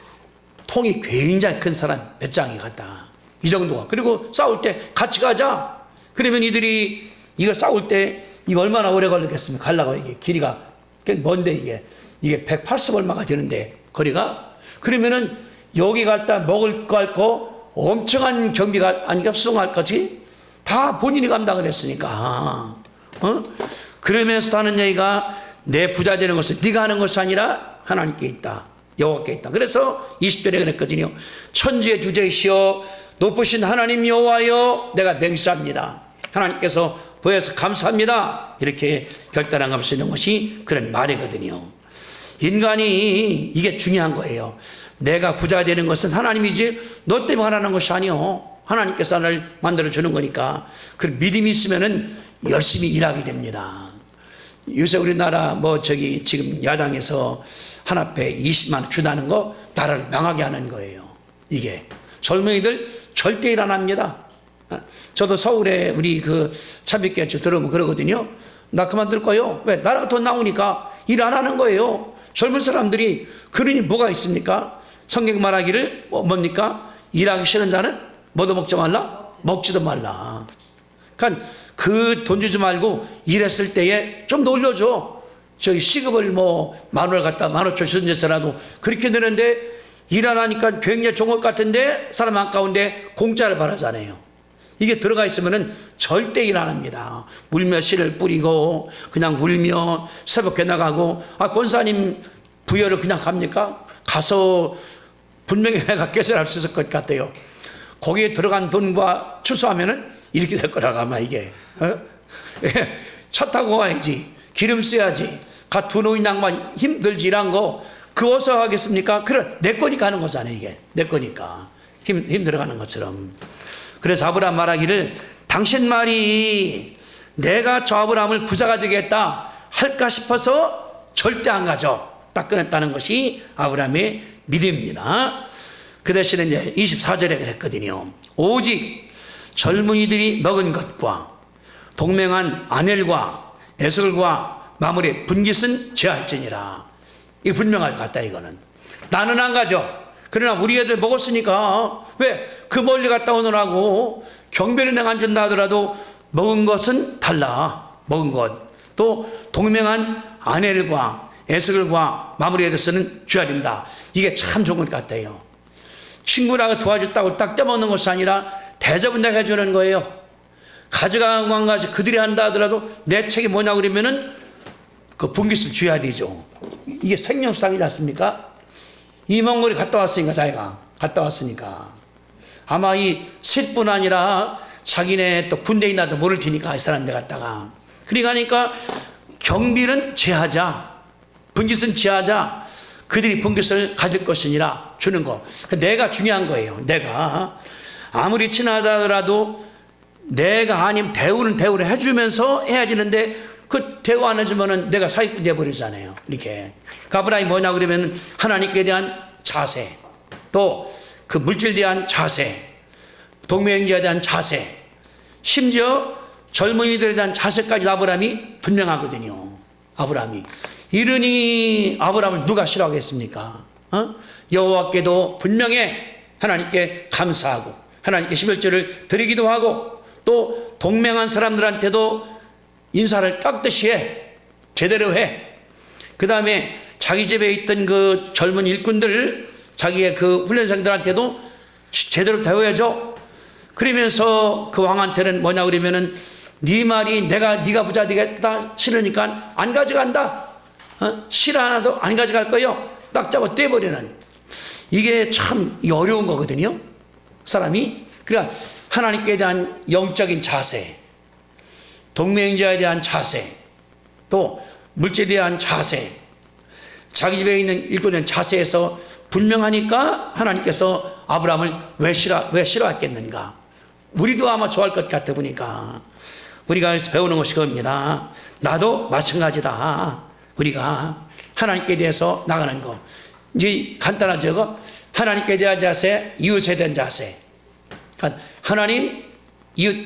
통이 굉장히 큰 사람 배짱이 같다. 이 정도가. 그리고 싸울 때 같이 가자. 그러면 이들이 이거 싸울 때 이거 얼마나 오래 걸리겠습니까? 가려고 이게 길이가 뭔데 이게 180 얼마가 되는데 거리가. 그러면은 여기 갔다 먹을 거 할 거 엄청난 경비가 아니까 수송할 거지. 다 본인이 감당을 했으니까. 그러면서 하는 얘기가 내 부자 되는 것은 네가 하는 것이 아니라 하나님께 있다. 여호와께 있다. 그래서 20절에 그랬거든요. 천지의 주제이시여 높으신 하나님 여호와여 내가 맹세합니다. 하나님께서 보여서 감사합니다. 이렇게 결단한 값을 쓰는 것이 그런 말이거든요. 인간이 이게 중요한 거예요. 내가 부자 되는 것은 하나님이지 너 때문에 하라는 것이 아니요. 하나님께서 나를 만들어주는 거니까. 그 믿음이 있으면은 열심히 일하게 됩니다. 요새 우리나라 지금 야당에서 하나패 20만 원 주다는 거 나라를 망하게 하는 거예요. 이게 젊은이들 절대 일 안 합니다. 저도 서울에 우리 참빛교회 들어오면 그러거든요. 나 그만둘 거예요. 왜? 나라가 돈 나오니까 일 안 하는 거예요. 젊은 사람들이. 그러니 뭐가 있습니까? 성경 말하기를 뭡니까? 일하기 싫은 자는 뭐도 먹지 말라? 먹지도 말라. 그러니까 그 돈 주지 말고 일했을 때에 좀 더 올려줘. 저희 시급을 뭐 10,000원을 갖다 15,000원 주선해서라도 그렇게 되는데 일 안 하니까 굉장히 좋은 것 같은데 사람 아까운데 공짜를 바라잖아요. 이게 들어가 있으면은 절대 일 안 합니다. 울며 씨를 뿌리고 그냥 울며 새벽에 나가고 권사님 부여를 그냥 갑니까? 가서 분명히 내가 깨달을 수 있을 것 같아요. 거기에 들어간 돈과 추수하면은 이렇게 될 거라고 아마 이게. 차 타고 가야지. 기름 써야지. 두 노인 양반 힘들지 일한 거 그거 어서 하겠습니까? 그래 내 거니까 하는 거잖아요. 이게 내 거니까 힘 들어가는 것처럼. 그래서 아브라함 말하기를 당신 말이 내가 저 아브라함을 부자가 되겠다 할까 싶어서 절대 안 가죠. 딱 끊었다는 것이 아브라함의 믿음입니다. 그 대신에 이제 24절에 그랬거든요. 오직 젊은이들이 먹은 것과 동맹한 아넬과 에슬과 마물의 분깃은 제할지니라. 이 분명할 것 같다. 이거는 나는 안 가죠. 그러나 우리 애들 먹었으니까 왜 그 멀리 갔다 오느라고 경배를 내가 안 준다 하더라도 먹은 것은 달라. 먹은 것 또 동맹한 아넬과 에스겔과 마무리에 대해서는 죄아린다. 이게 참 좋은 것 같아요. 친구라고 도와줬다고 딱 떼먹는 것이 아니라 대접은 내가 해주는 거예요. 가져가고 한 가지 그들이 한다 하더라도 내 책이 뭐냐고 그러면은 그 분깃을 줘야 되죠. 이게 생명수당이지 않습니까? 이 먼 거리 갔다 왔으니까 자기가 갔다 왔으니까 아마 이 셋뿐 아니라 자기네 또 군대에 있나도 모를 테니까 이 사람들 갔다가 그러니까 경비는 제하자 분깃은 제하자 그들이 분깃을 가질 것이니라 주는 거. 내가 중요한 거예요. 내가 아무리 친하다 하더라도 내가 아닌 대우는 대우를 해주면서 해야 되는데 그 대우 안 해주면은 내가 사기꾼 돼버리잖아요. 이렇게. 아브라함이 뭐냐 그러면 하나님께 대한 자세, 또 그 물질에 대한 자세, 동맹자에 대한 자세, 심지어 젊은이들에 대한 자세까지 아브라함이 분명하거든요. 아브라함이. 이러니 아브라함을 누가 싫어하겠습니까? 여호와께도 분명해 하나님께 감사하고 하나님께 11조를 드리기도 하고 또 동맹한 사람들한테도 인사를 깍듯이 해. 제대로 해. 그 다음에 자기 집에 있던 그 젊은 일꾼들 자기의 그 훈련생들한테도 제대로 대우해줘. 그러면서 그 왕한테는 뭐냐 그러면은 네 말이 네가 부자 되겠다 싫으니까 안 가져간다. 싫어 하나도 안 가져갈 거요. 딱 잡아 떼버리는. 이게 참 어려운 거거든요. 사람이. 그러니까 하나님께 대한 영적인 자세, 동맹자에 대한 자세, 또 물질에 대한 자세, 자기 집에 있는 일꾼에 대한 자세에서 분명하니까 하나님께서 아브라함을 왜 싫어했겠는가. 우리도 아마 좋아할 것 같아 보니까 우리가 여기서 배우는 것이 그겁니다. 나도 마찬가지다. 우리가 하나님께 대해서 나가는 거. 이제 간단하죠. 하나님께 대한 자세, 이웃에 대한 자세. 하나님, 이웃,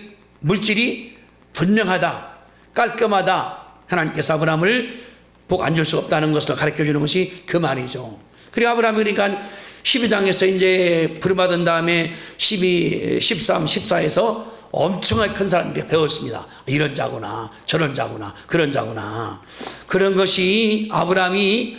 물질이 분명하다, 깔끔하다. 하나님께서 아브라함을 복 안 줄 수 없다는 것을 가르쳐 주는 것이 그 말이죠. 그리고 아브라함이 그러니까 12장에서 이제 부름받은 다음에 12, 13, 14에서 엄청나게 큰 사람들이 배웠습니다. 이런 자구나, 저런 자구나, 그런 자구나. 그런 것이 아브라함이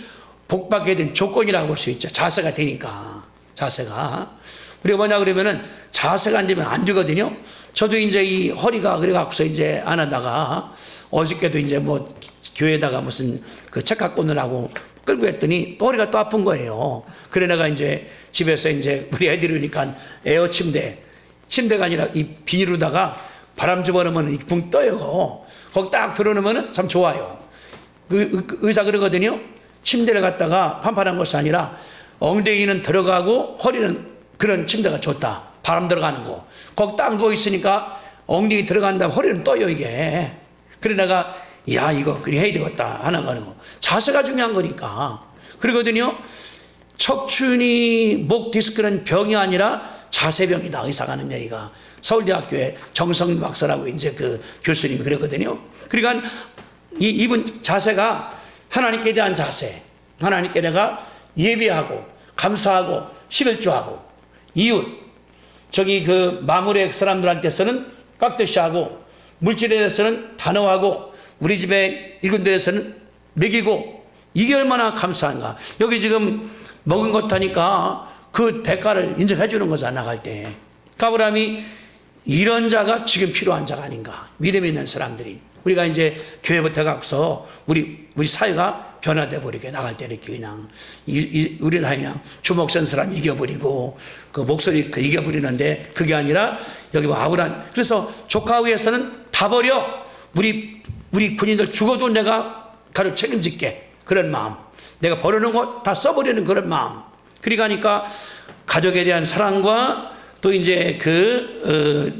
복받게 된 조건이라고 볼 수 있죠. 자세가 되니까. 자세가. 우리가 뭐냐 그러면은 자세가 안 되면 안 되거든요. 저도 이제 이 허리가 그래갖고서 이제 안 하다가 어저께도 이제 뭐 교회에다가 무슨 그 책 갖고 오느라고 끌고 했더니 또 허리가 또 아픈 거예요. 그래 내가 이제 집에서 이제 우리 애들이 오니까 에어 침대가 아니라 이 비닐로다가 바람 집어넣으면 붕 떠요. 거기 딱 들어놓으면 참 좋아요. 그 의사 그러거든요. 침대를 갖다가 판판한 것이 아니라 엉덩이는 들어가고 허리는 그런 침대가 좋다. 바람 들어가는 거. 거기 딱 누워 있으니까 엉덩이 들어간 다음 허리는 떠요 이게. 그래 내가 야 이거 그리 해야 되겠다 하나 가는 거. 자세가 중요한 거니까. 그러거든요. 척추니 목 디스크는 병이 아니라 자세병이다. 의사가 하는 얘기가. 서울대학교에 정성 박사라고 이제 그 교수님이 그랬거든요. 그러니까 이분 자세가 하나님께 대한 자세. 하나님께 내가 예배하고 감사하고 11조하고 이웃 저기 그 마물의 사람들한테서는 깍듯이 하고 물질에 대해서는 단호하고 우리 집에 일꾼들에서는 먹이고 이게 얼마나 감사한가. 여기 지금 먹은 것 하니까 그 대가를 인정해 주는 거잖아, 나갈 때. 아브라함이 이런 자가 지금 필요한 자가 아닌가. 믿음 있는 사람들이. 우리가 이제 교회부터 가서 우리 사회가 변화돼 버리게 나갈 때 이렇게 그냥 우리 다 그냥 주먹 센 사람 이겨버리고 그 목소리 이겨버리는데 그게 아니라 여기 아브라함. 그래서 조카 위해서는 다 버려. 우리 군인들 죽어도 내가 가로 책임질게. 그런 마음. 내가 버리는 거 다 써버리는 그런 마음. 그러니까 가족에 대한 사랑과 또 이제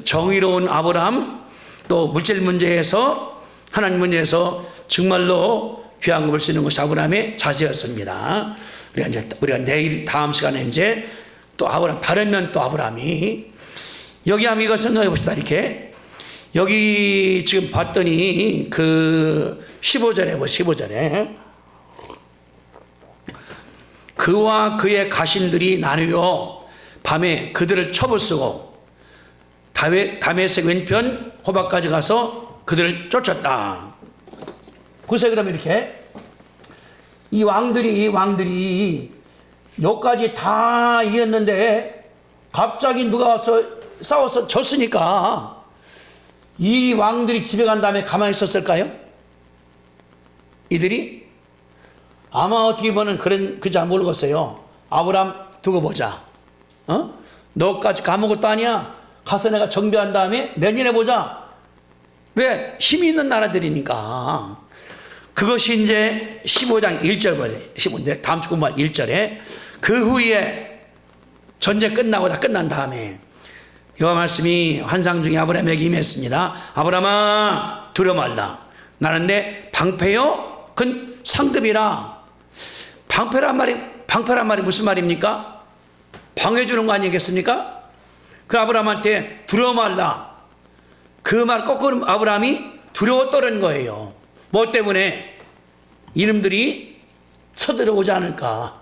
정의로운 아브라함, 또 물질 문제에서 하나님 문제에서 정말로 귀한 걸 쓰는 것이 아브라함의 자세였습니다. 우리가 내일 다음 시간에 이제 또 아브라함 다른 면 또 아브라함이 여기 한번 이거 생각해 봅시다. 이렇게 여기 지금 봤더니 15절에 15절에 그와 그의 가신들이 나누어 밤에 그들을 쳐부수고 다메섹 왼편 호박까지 가서 그들을 쫓았다. 보세요. 그러면 이렇게 이 왕들이 여기까지 다 이겼는데 갑자기 누가 와서 싸워서 졌으니까 이 왕들이 집에 간 다음에 가만히 있었을까요? 이들이 아마 어떻게 보면 그잘 모르겠어요. 아브라함 두고 보자. 너까지 아무것도 아니야. 가서 내가 정비한 다음에 내년에 보자. 왜? 힘이 있는 나라들이니까. 그것이 이제 15장 1절, 다음 주 공부할 1절에 그 후에 전쟁 끝나고 다 끝난 다음에 여호와 말씀이 환상 중에 아브라함에게 임했습니다. 아브라함아 두려워 말라. 나는 내 방패요 큰 상급이라. 방패란 말이 무슨 말입니까? 방해주는 거 아니겠습니까? 그 아브라함한테 두려워 말라. 그 말 거꾸로 아브라함이 두려웠다는 거예요. 뭐 때문에? 이놈들이 쳐들어오지 않을까.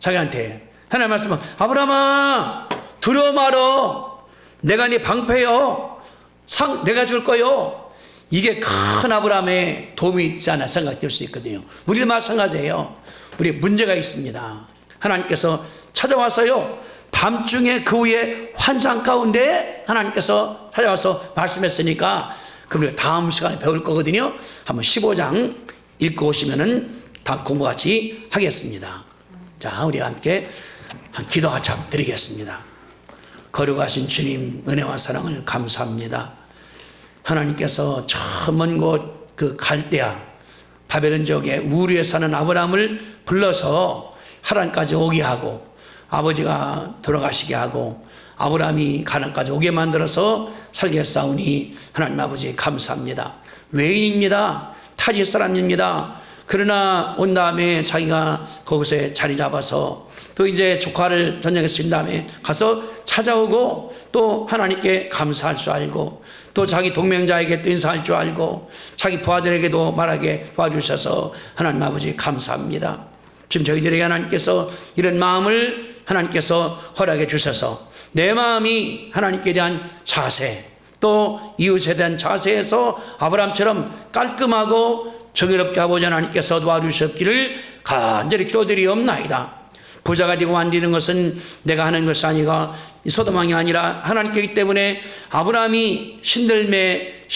자기한테 하나님 말씀은 아브라함아 두려워 말어. 내가 네 방패요. 내가 줄 거요. 이게 큰 아브라함의 도움이 있지 않아 생각될 수 있거든요. 우리도 마찬가지예요. 우리 문제가 있습니다. 하나님께서 찾아와서요. 밤중에 그 후에 환상 가운데 하나님께서 찾아와서 말씀했으니까 그럼 다음 시간에 배울 거거든요. 한번 15장 읽고 오시면은 다음 공부 같이 하겠습니다. 자, 우리 함께 한 기도 같이 한번 드리겠습니다. 거룩하신 주님 은혜와 사랑을 감사합니다. 하나님께서 저 먼 곳 그 갈대아 바벨론 지역에 우르에 사는 아브라함을 불러서 하란까지 오게 하고 아버지가 돌아가시게 하고 아브라함이 가나안까지 오게 만들어서 살게 했사오니 하나님 아버지 감사합니다. 외인입니다. 타지 사람입니다. 그러나 온 다음에 자기가 거기서 자리 잡아서 또 이제 조카를 전쟁에 쓴 다음에 가서 찾아오고 또 하나님께 감사할 줄 알고 또 자기 동명자에게 또 인사할 줄 알고 자기 부하들에게도 말하게 도와주셔서 하나님 아버지 감사합니다. 지금 저희들에게 하나님께서 이런 마음을 하나님께서 허락해 주셔서 내 마음이 하나님께 대한 자세 또 이웃에 대한 자세에서 아브라함처럼 깔끔하고 정의롭게 아버지 하나님께서 도와주셨기를 간절히 기도드리옵나이다. 부자가 되고 안 되는 것은 내가 하는 것이 아니라 소도망이 아니라 하나님께기 때문에 아브라함이 신들매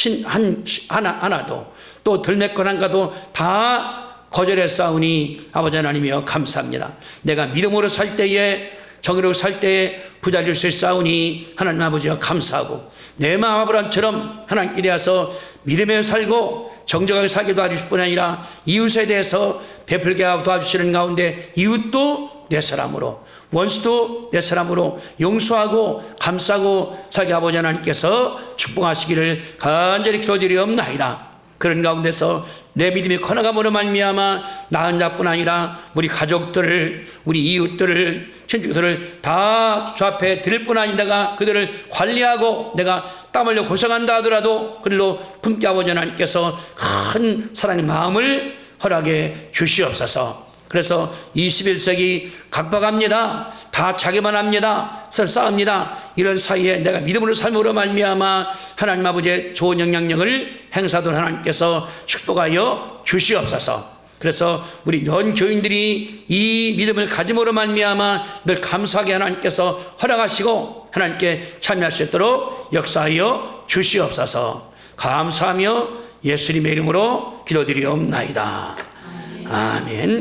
하나도 또 들매건 한가도 다 거절했사오니 아버지 하나님이여 감사합니다. 내가 믿음으로 살 때에 정의로 살 때에 부자될 수 있사오니 하나님 아버지여 감사하고 내 마음 아브라함처럼 하나님께 대해서 믿음에 살고 정정하게 살게 도와주실 뿐 아니라 이웃에 대해서 베풀게 하고 도와주시는 가운데 이웃도 내 사람으로 원수도 내 사람으로 용서하고 감싸고 살게 아버지 하나님께서 축복하시기를 간절히 기도드리옵나이다. 그런 가운데서 내 믿음이 커나감으로 말미암아 나 혼자뿐 아니라 우리 가족들을 우리 이웃들을 친척들을 다 주 앞에 드릴 뿐 아니다가 그들을 관리하고 내가 땀 흘려 고생한다 하더라도 그들로 품게 아버지 하나님께서 큰 사랑의 마음을 허락해 주시옵소서. 그래서 21세기 각박합니다. 다 자기만 합니다. 설사합니다. 이런 사이에 내가 믿음으로 삶으로 말미암아 하나님 아버지의 좋은 영향력을 행사하도록 하나님께서 축복하여 주시옵소서. 그래서 우리 연 교인들이 이 믿음을 가짐으로 말미암아 늘 감사하게 하나님께서 허락하시고 하나님께 참여할 수 있도록 역사하여 주시옵소서. 감사하며 예수님의 이름으로 기도드리옵나이다. 아멘.